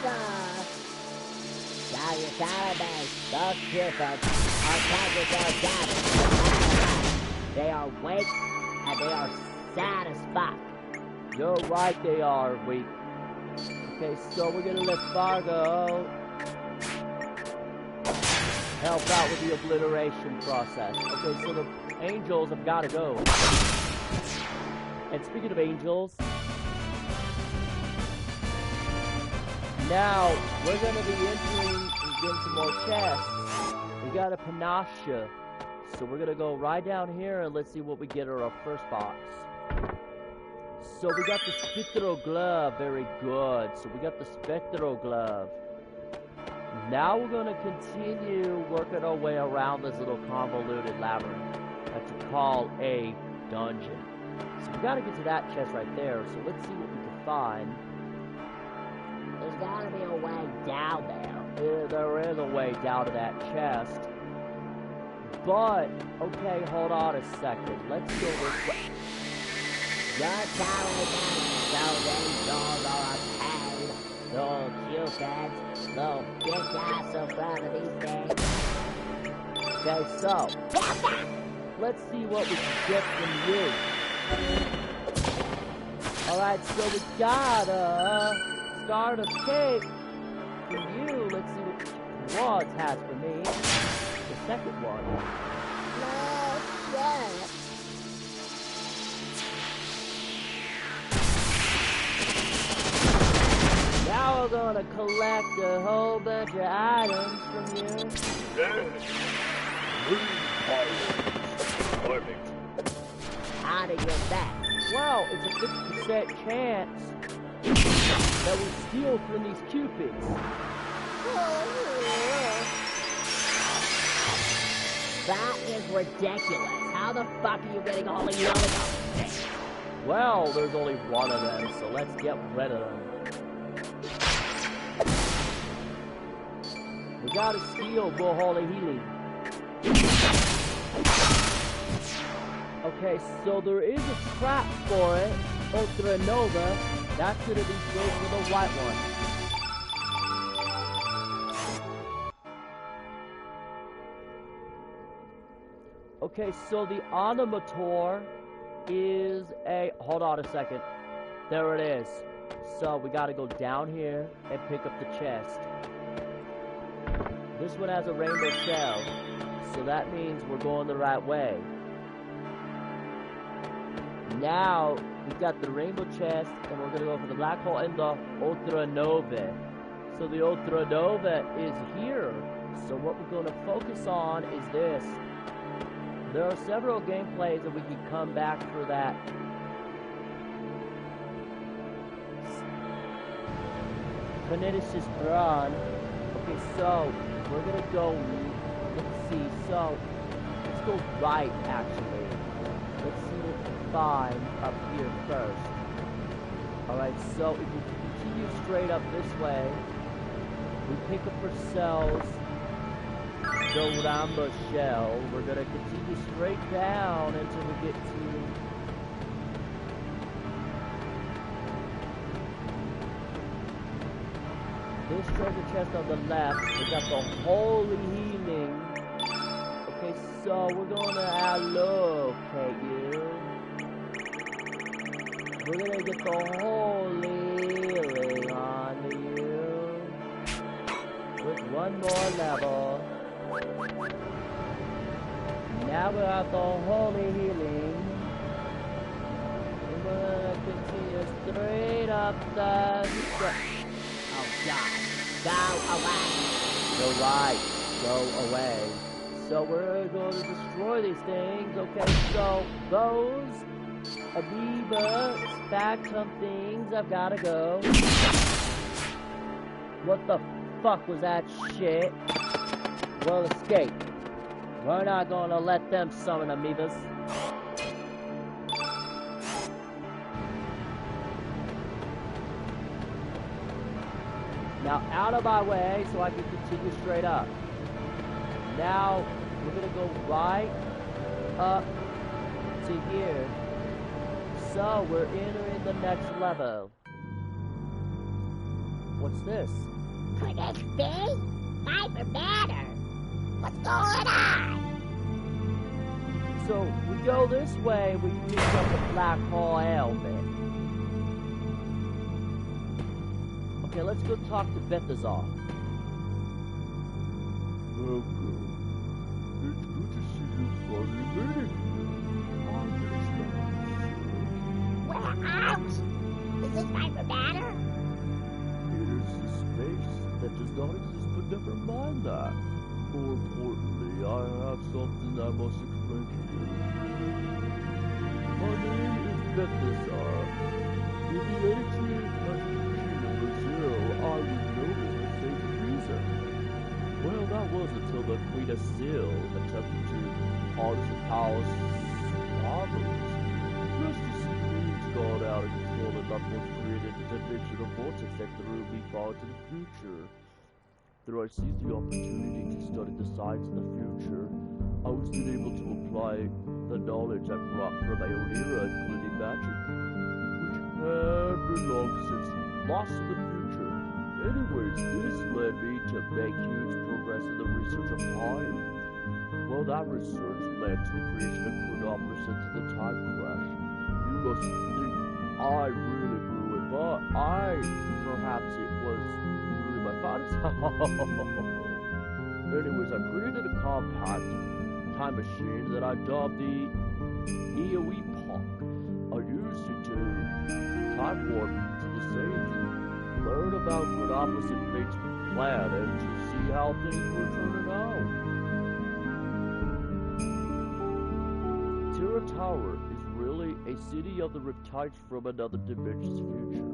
Smash! Now your sour base, those purefolks are tagged their cabins. They are weak and they are sad as fuck. You're right, they are weak. Okay, so we're gonna let Fargo help out with the obliteration process. Okay, so the angels have gotta go. And speaking of angels, now we're gonna be entering and getting some more chests. We got a panache. So we're gonna go right down here and let's see what we get in our first box. So we got the Spectral Glove, very good. So we got the Spectral Glove. Now we're gonna continue working our way around this little convoluted labyrinth that you call a dungeon. So we gotta get to that chest right there, so let's see what we can find. There's gotta be a way down there. Yeah, there is a way down to that chest. But, okay, hold on a second. Let's go this way. Your tower down, those angels are a pain. Little cupids, little bitch ass in front of these things. Okay, so, let's see what we can get from you. Alright, so we got a Stardust cake from you. Let's see what Claude has for me. The second one. No shit. Now we're gonna collect a whole bunch of items from you. Perfect. How do you get that? Well, it's a 50% chance that we steal from these cupids. That is ridiculous. How the fuck are you getting all of them? Well, there's only one of them, so let's get rid of them. We gotta steal Bull Holy Healing. Okay, so there is a trap for it. Ultra Nova. That's gonna be great for the white one. Okay, so the Animator is a... Hold on a second. There it is. So we gotta go down here and pick up the chest. This one has a rainbow shell, so that means we're going the right way. Now, we've got the rainbow chest, and we're gonna go for the black hole and the Ultra Nova. So the Ultra Nova is here. So what we're gonna focus on is this. There are several gameplays that we can come back for that. Kineticist run. Okay, so we're gonna go, let's see, so let's go right actually. Let's see what we can find up here first. Alright, so if we continue straight up this way, we pick up ourselves the Ramba shell. We're gonna continue straight down until we get to this treasure chest on the left. We got the Holy Healing. Okay, so we're gonna allocate you. We're gonna get the Holy Healing on you with one more level. Now we're at the Holy Healing. We're gonna continue straight up the steps. Oh god. Go away. Go right. Go away. So we're going to destroy these things. Okay, so those amoeba spectrum things have gotta go. What the fuck was that shit? We'll escape. We're not gonna let them summon amoebas. Now out of my way so I can continue straight up. Now, we're gonna go right up to here. So, we're entering the next level. What's this? Could this be? Fiber matter. What's going on? So, we go this way, we pick up the black hole helmet. Okay, let's go talk to Bethazar. Welcome. It's good to see you finally made it. I've been expecting Where are we? Is this fiber matter? it is a space that does not exist, but never mind that. More importantly, I have something I must explain to you. My name is Bethazar. In the ancient country of Brazil, I was known as the same reason. Well, that was until the Queen of Sil attempted to harness the powers of Just as the Queen's gone out of control and that was created a dimensional vortex that threw me far into the future. There I seized the opportunity to study the science of the future. I was then able to apply the knowledge I brought from my own era, including magic, which had been long since lost in the future. Anyways, this led me to make huge progress in the research of time. Well, that research led to the creation of Chronopolis since the time crash. You must think I really blew it, but perhaps it was really my father's Anyways, I created a compact time machine that I dubbed the Epoch. I used it to time warp to this age, learn about Chronopolis and Fate's plan, and to see how things were turning out. Terra Tower is really a city of the Riptides from another dimension's future.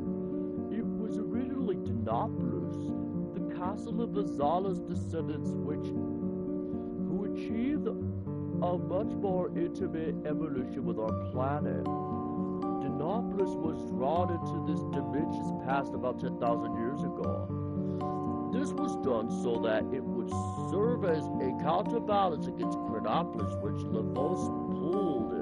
It was originally Dinopolis, the castle of Azala's descendants, who achieved a much more intimate evolution with our planet. Dinopolis was drawn into this dimension's past about 10,000 years ago. This was done so that it would serve as a counterbalance against Chronopolis, which Lavos pulled in.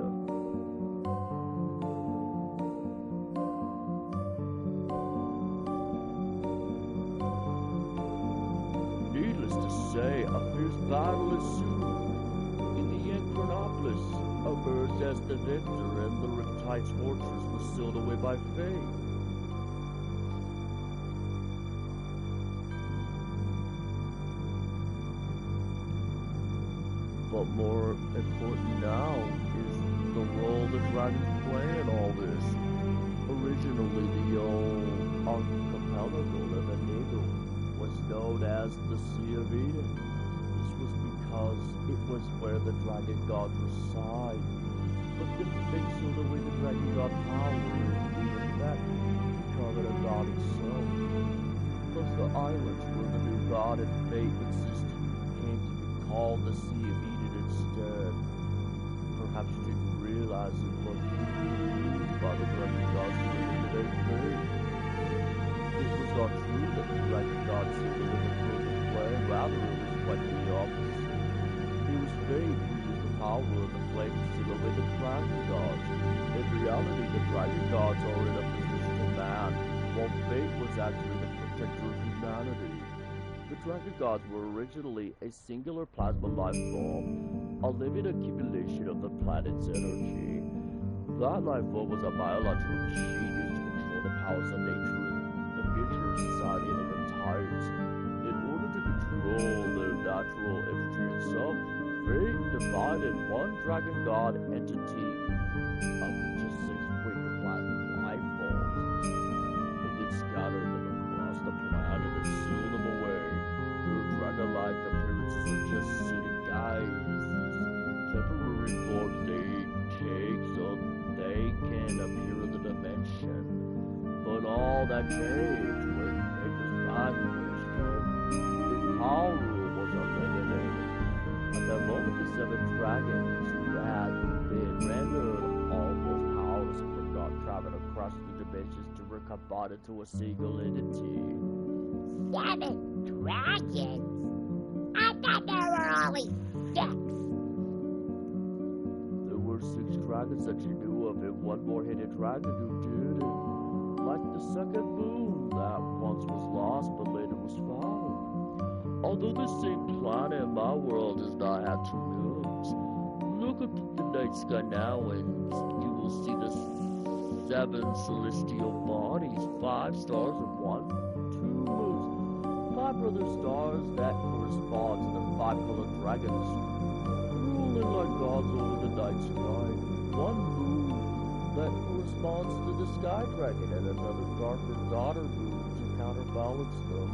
Needless to say, a fierce battle ensued. In the end, Chronopolis emerged as the victor, and the Riptide's fortress was sealed away by fate. But more important now is the role the dragons play in all this. Originally, the old archipelago of Enago was known as the Sea of Eden. This was because it was where the dragon gods reside. But then fate sealed away the dragon god power, even that becoming a god itself. Plus the islands where the new god and fate existed came to be called the Sea of Eden instead. Perhaps you didn't realize it was used by the dragon gods to eliminate fate. It was not true that the dragon gods sealed away the frozen flame, rather it was quite the opposite. It was fate who used the power of the flame to seal away the dragon gods. In reality, the dragon gods are in a position of man, while fate was actually the protector of humanity. The dragon gods were originally a singular plasma life form, a living accumulation of the planet's energy. That life form was a biological machine used to control the powers of nature and the future society of the Riptides. In order to control their natural energy itself, fate divided one dragon god entity up into 6 weaker plasma life forms. It then scattered them across the planet and sealed them away. Their dragon-like appearances are just seated guises, temporary forms they take so they can appear in the dimension. But all that changed when fate was vanquished and its power was eliminated. At that moment, the 7 dragons who had been rendered all those powers and forgot traveling across the dimensions to recombine into a single entity. 7 dragons? I thought there were only 6. There were 6 dragons that you knew of, and one more hidden dragon who didn't. Like the second moon that once was lost but later was found. Although this same planet in my world does not have 2 moons, look at the night sky now and you will see the 7 celestial bodies, 5 stars and 2 moons. 5 brother stars that correspond to the 5 colored dragons, ruling like gods over the night sky. 1 moon that corresponds to the sky dragon, and another darker daughter moon to counterbalance them.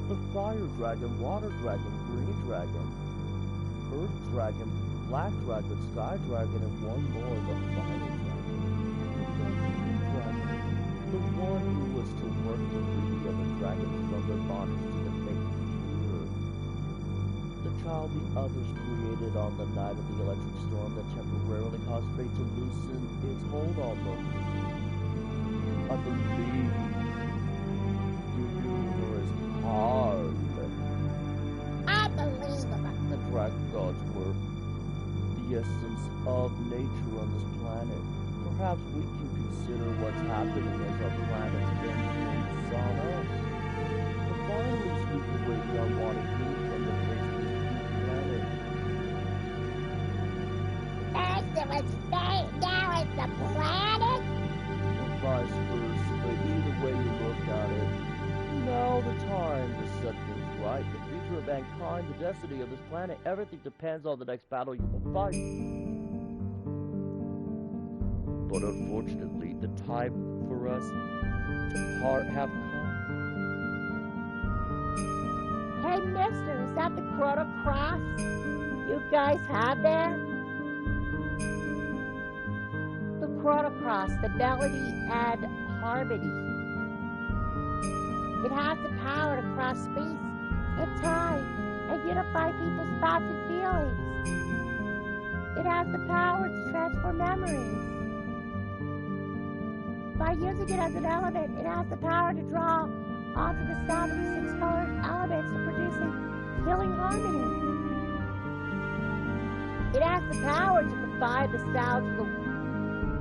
The fire dragon, water dragon, green dragon, earth dragon, black dragon, sky dragon, and 1 more, the fire dragon. The one who was to work to free the other dragons from their bondage to the fate computer. The child the others created on the night of the electric storm that temporarily caused fate to loosen its hold on them. I believe your universe is hard. Unbelievable. The dragon gods were the essence of nature on this planet. Perhaps we can consider what's happening as our planet's influence on us. But finally sweep away the unwanted heat from the face of this blue planet. First it was fate, now it's the planet? Or vice versa, but either way you look at it, now the time to set things right. The future of mankind, the destiny of this planet, everything depends on the next battle you will fight. But unfortunately, the time for us to part have come. Hey, mister, is that the Chrono cross you guys have there? The Chrono cross, the melody and harmony. It has the power to cross space and time and unify people's thoughts and feelings. It has the power to transform memories. By using it as an element, it has the power to draw onto the sound of the 6 colored elements to produce a healing harmony. It has the power to combine the sounds of the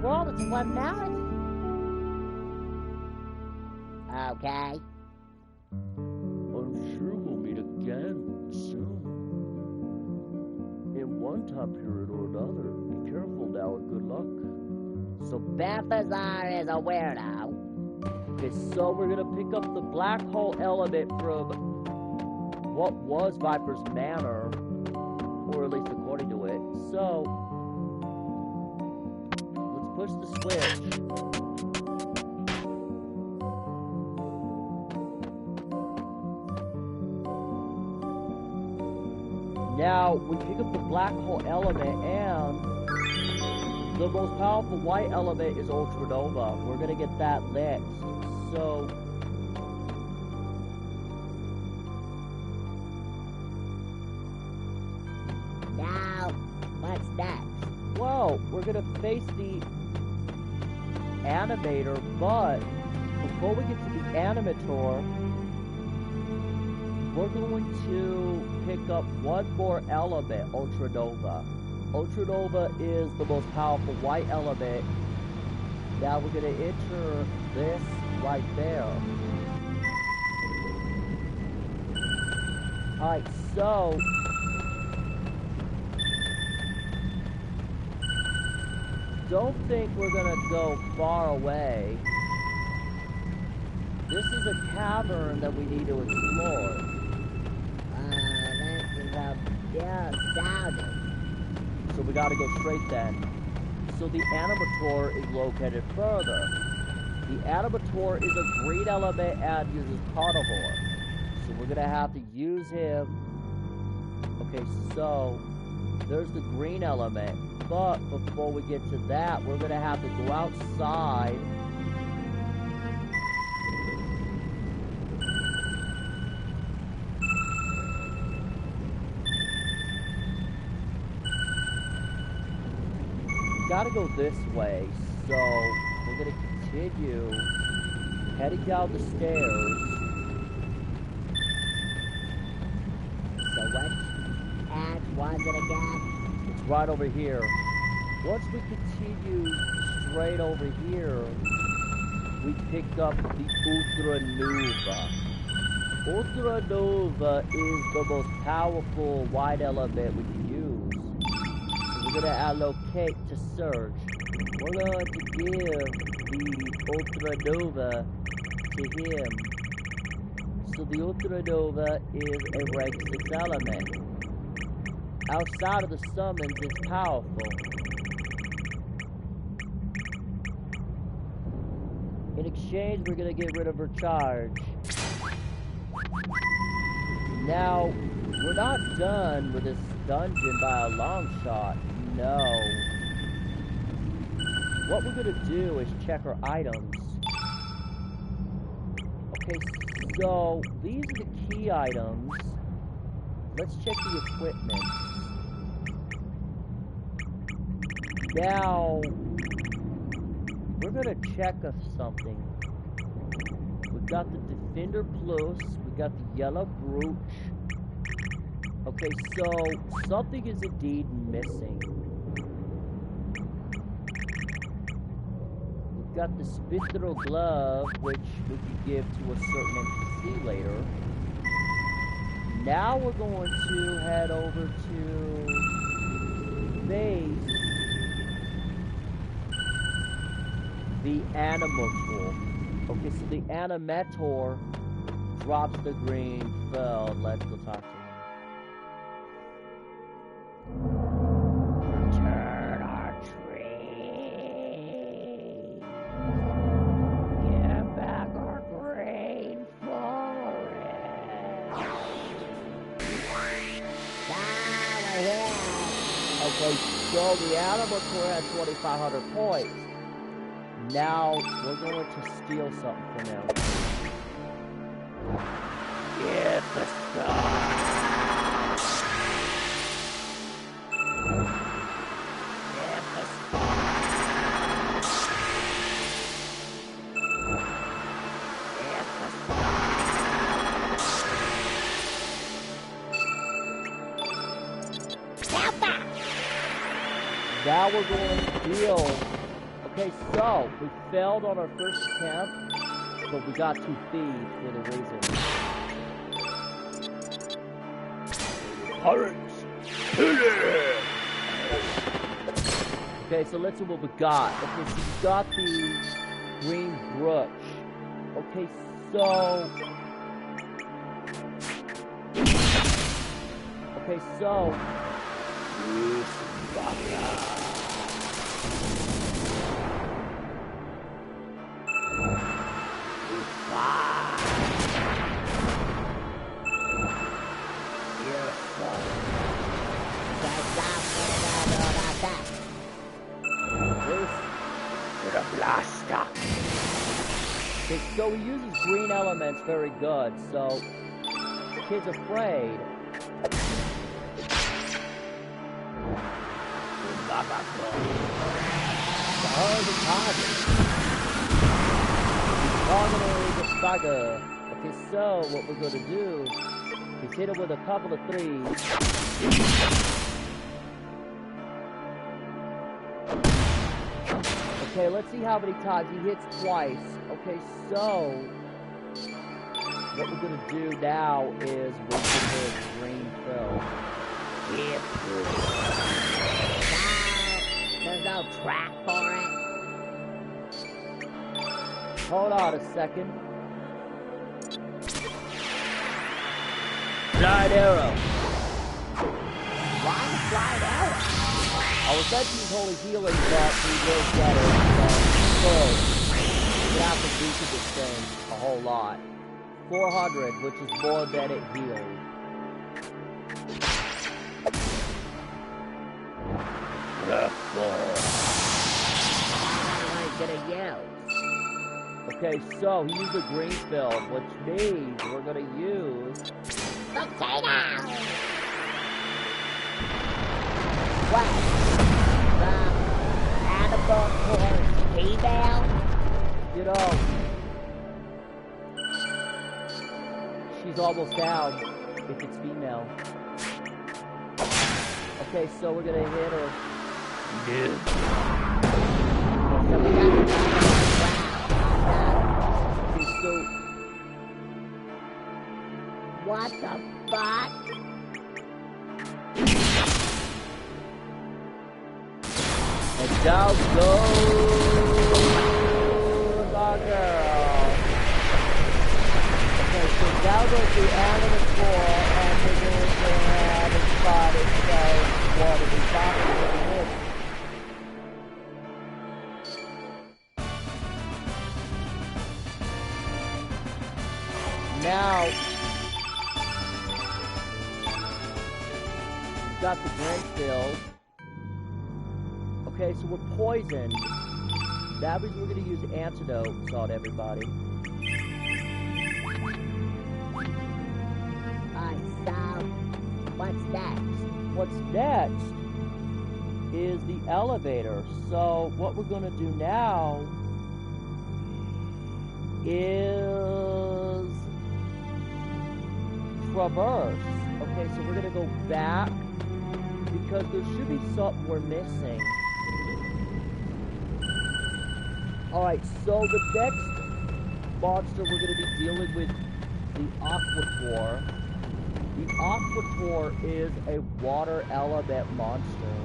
world into one melody. Okay. I'm sure we'll meet again soon. In one time period or another. Be careful now and good luck. So Balthazar is a weirdo. Okay, so we're gonna pick up the black hole element from what was Viper's Manor, or at least according to it. So let's push the switch. Now we pick up the black hole element, and the most powerful white element is Ultranova. We're gonna get that next. So Now, what's next? well, we're gonna face the animator, but before we get to the animator, we're going to pick up 1 more element, Ultranova. Ultranova is the most powerful white element. Now we're gonna enter this right there. Alright, so don't think we're gonna go far away. This is a cavern that we need to explore. This is a good sounding. So we gotta go straight then. So the animator is located further. The animator is a green element and uses carnivore. So we're gonna have to use him. Okay, so there's the green element. But before we get to that, we're gonna have to go outside. Gotta go this way, so we're gonna continue heading down the stairs. So was it again? It's right over here. Once we continue straight over here, we pick up the Ultra Nova. Ultra Nova is the most powerful white element we can use. So we're gonna allocate to Serge. We're going to give the Ultra Nova to him. So the Ultra Nova is a rank 6 element. Outside of the summons, it's powerful. In exchange, we're gonna get rid of her charge. Now, we're not done with this dungeon by a long shot. No. What we're gonna do is check our items. Okay, so these are the key items. Let's check the equipment. Now, we're gonna check something. We've got the Defender Plus, we got the Yellow Brooch. Okay, so something is indeed missing. We've got the Spectral Glove, which we can give to a certain NPC later. Now we're going to head over to base. The Animator. Okay, so the Animator drops the green field. Let's go talk to him. Return our tree. Get back our green forest. Okay, so the Animator has 2,500 points. Now, we're going to steal something from him. Get the stuff. Get the stuff. Get the stuff. Delta! Now we're going to steal. Okay, so we failed on our first attempt, but we got 2 thieves for the reason. Pirates! Okay, so let's see what we got. Okay, so we got the green brooch. Okay, so... Okay, so... Okay, so he uses green elements very good, so the kid's afraid. Okay, so what we're gonna do is hit him with a couple of 3s. Okay, let's see how many times he hits twice. Okay, so what we're gonna do now is we're gonna hit green fill. Yeah. There's no track for it. Hold on a second. Flying arrow. Why the flying arrow? I was meant to use holy healing, but we will get it. So we have to boost this thing a whole lot. 400, which is more than it healed. Okay, so he used a green field, which means we're gonna use Potato! What? The animal towards female? You know, she's almost down if it's female. Okay, so we're gonna hit her. Yeah. So we got the Okay, so what the fuck? and down goes our girl. Okay, so down goes the animator, and we're going to have a spot itself. What are we talking about? Now, we've got the drink filled. Okay, so we're poisoned. That means we're gonna use antidotes on everybody. So, what's next? What's next is the elevator. So what we're gonna do now is traverse. Okay, so we're gonna go back because there should be something we're missing. Alright, so the next monster we're gonna be dealing with the Aquator. The Aquator is a water element monster.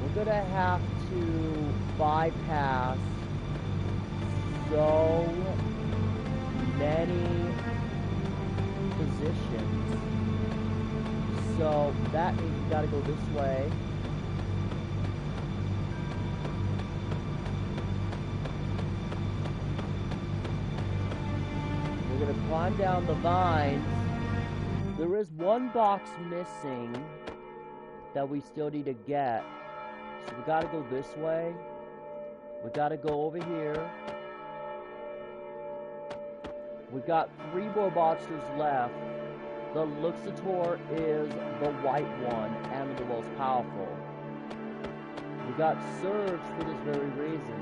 We're gonna have to bypass so many positions. So that means we gotta go this way. We're gonna climb down the vines. There is one box missing that we still need to get. So we gotta go this way. We gotta go over here. We've got 3 more monsters left. The Luxator is the white one and the most powerful. We got Serge for this very reason.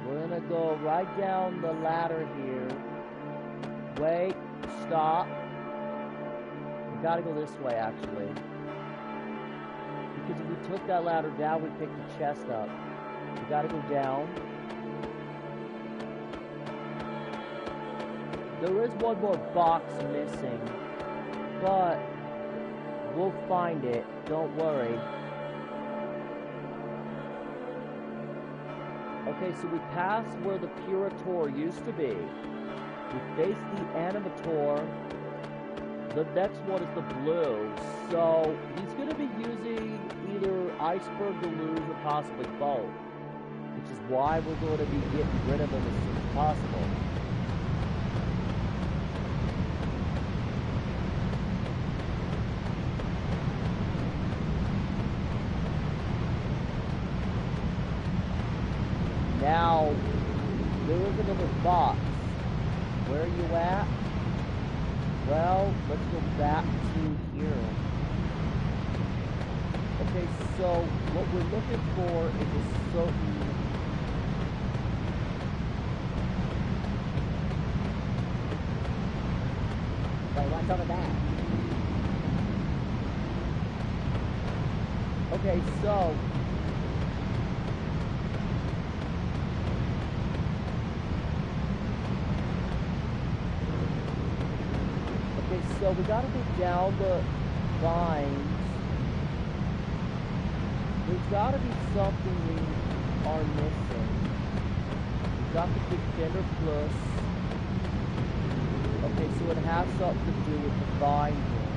We're gonna go right down the ladder here. Wait, stop. We gotta go this way actually. Because if we took that ladder down, we picked the chest up. We gotta go down. There is one more box missing, but we'll find it, don't worry. Okay, so we passed where the Purator used to be. We faced the Animator. The next one is the blue. So he's going to be using either Iceberg Deluge or possibly both. Which is why we're going to be getting rid of him as soon as possible. Now, there is another box. Where are you at? Well, let's go back to here. Okay, so what we're looking for is a certain... Wait, what's over there? Okay, so... So we gotta go down the vines. There's gotta be something we are missing. We got the Big Fender Plus. Okay, so it has something to do with the vine here.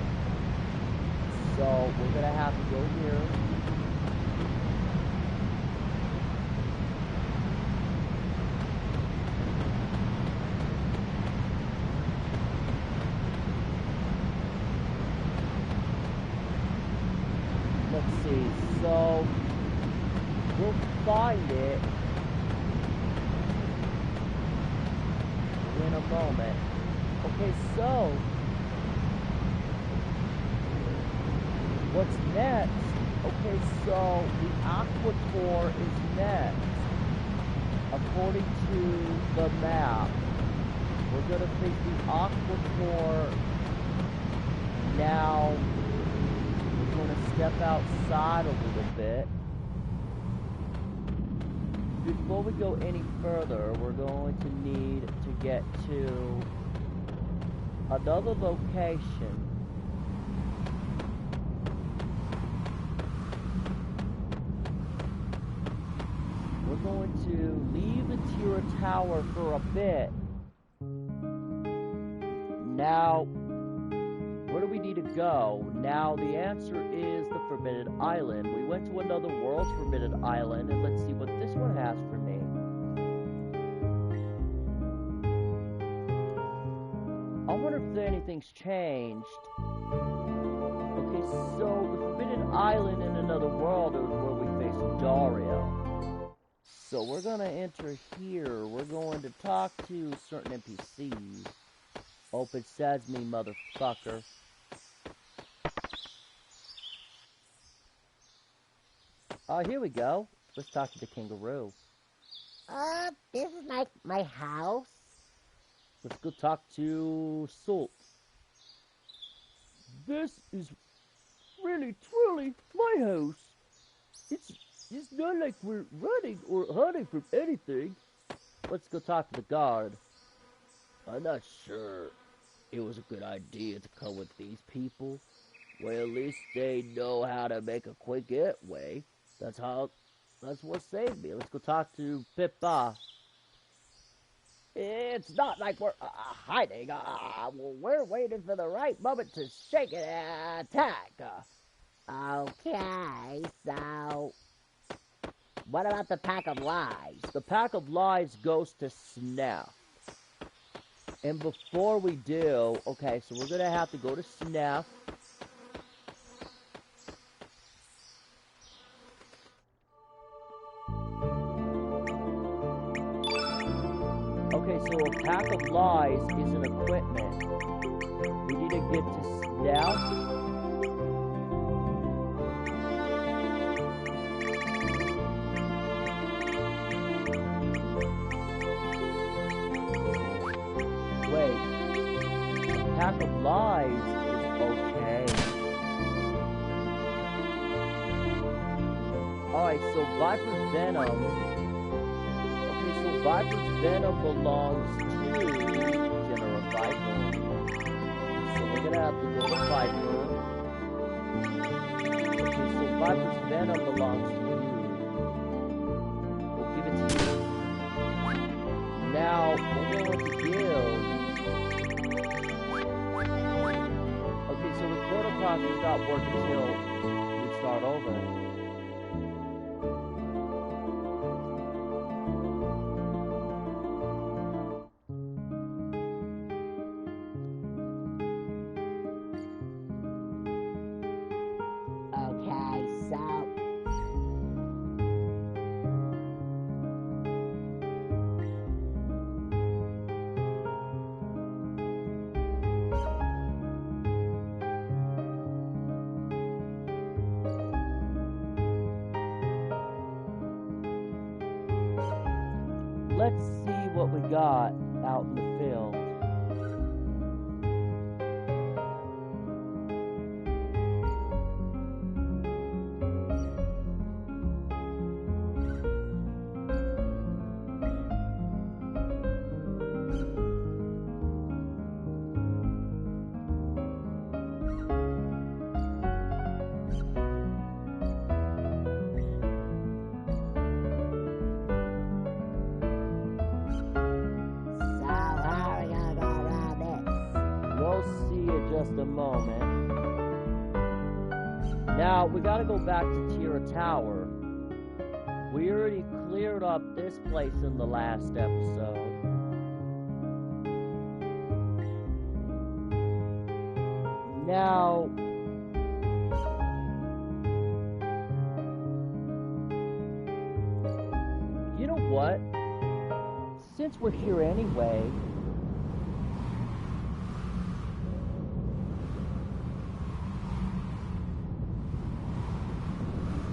So we're gonna have to go here. So we'll find it in a moment. Okay, so what's next? Okay, so the Aquator is next. According to the map, we're gonna take the Aquator now. going to step outside a little bit. Before we go any further, we're going to need to get to another location. We're going to leave the Terra Tower for a bit. Now, where do we need to go? Now, the answer is the Forbidden Island. We went to another world's Forbidden Island, and let's see what this one has for me. I wonder if anything's changed. Okay, so the Forbidden Island in another world is where we face Dario. So we're gonna enter here. We're going to talk to certain NPCs. Open sesame, motherfucker. Oh, here we go. Let's talk to the kangaroo. This is my house. Let's go talk to Salt. This is really, truly my house. It's not like we're running or hiding from anything. Let's go talk to the guard. I'm not sure it was a good idea to come with these people. Well, at least they know how to make a quick getaway. That's what saved me. Let's go talk to Pippa. It's not like we're hiding. We're waiting for the right moment to shake it and attack. Okay, so what about the Pack of Lies? The Pack of Lies goes to Snap. And before we do, okay, so we're gonna have to go to Snap. Okay, so a Pack of Lies is an equipment. We need to get to Snap. Pack of Lies is okay. Alright, so Viper's Venom. Okay, so Viper's Venom belongs to General Viper. So we're gonna have to go to Viper. Okay, so Viper's Venom belongs to you. We'll give it to you. Now, we're going to give... Okay, so the Chrono process not work until we start over. Let's see what we got out in the field. Just a moment. Now, we gotta go back to Terra Tower. We already cleared up this place in the last episode. Now, you know what? Since we're here anyway,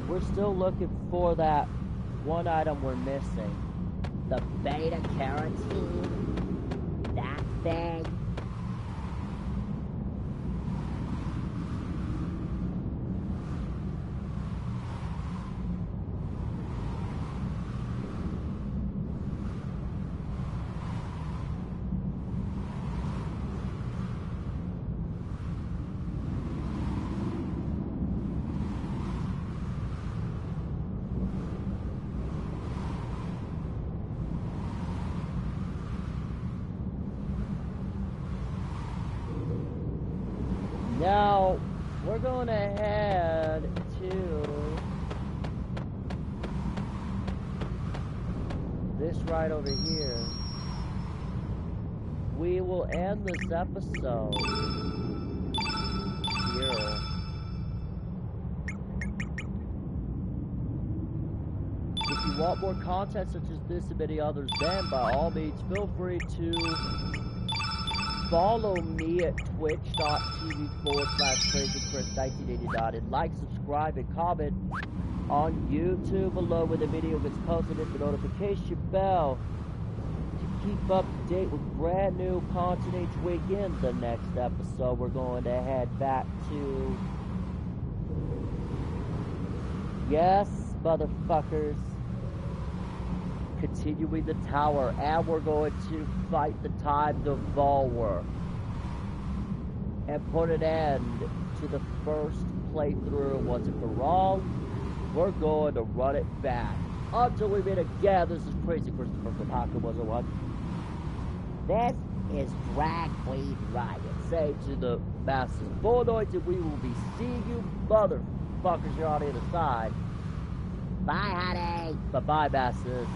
we're still looking for that one item we're missing. The beta carotene? That thing? Now, we're going to head to this right over here. We will end this episode here. If you want more content such as this and many others, then by all means feel free to follow me at Twitch.TV/CrazyChris1989 and like, subscribe, and comment on YouTube below when the video gets posted, hit the notification bell to keep up to date with brand new content each week. In the next episode, we're going to head back to, yes, motherfuckers, continuing the tower, and we're going to fight the Time Devourer and put an end to the first playthrough once and for all. We're going to run it back. Until we meet again, this is Crazy Christopher from Fargo 101. This is Drag Queen Riot. Say to the masses, full anointed, we will be seeing you motherfuckers here on the other side. Bye, honey. Bye-bye, masses.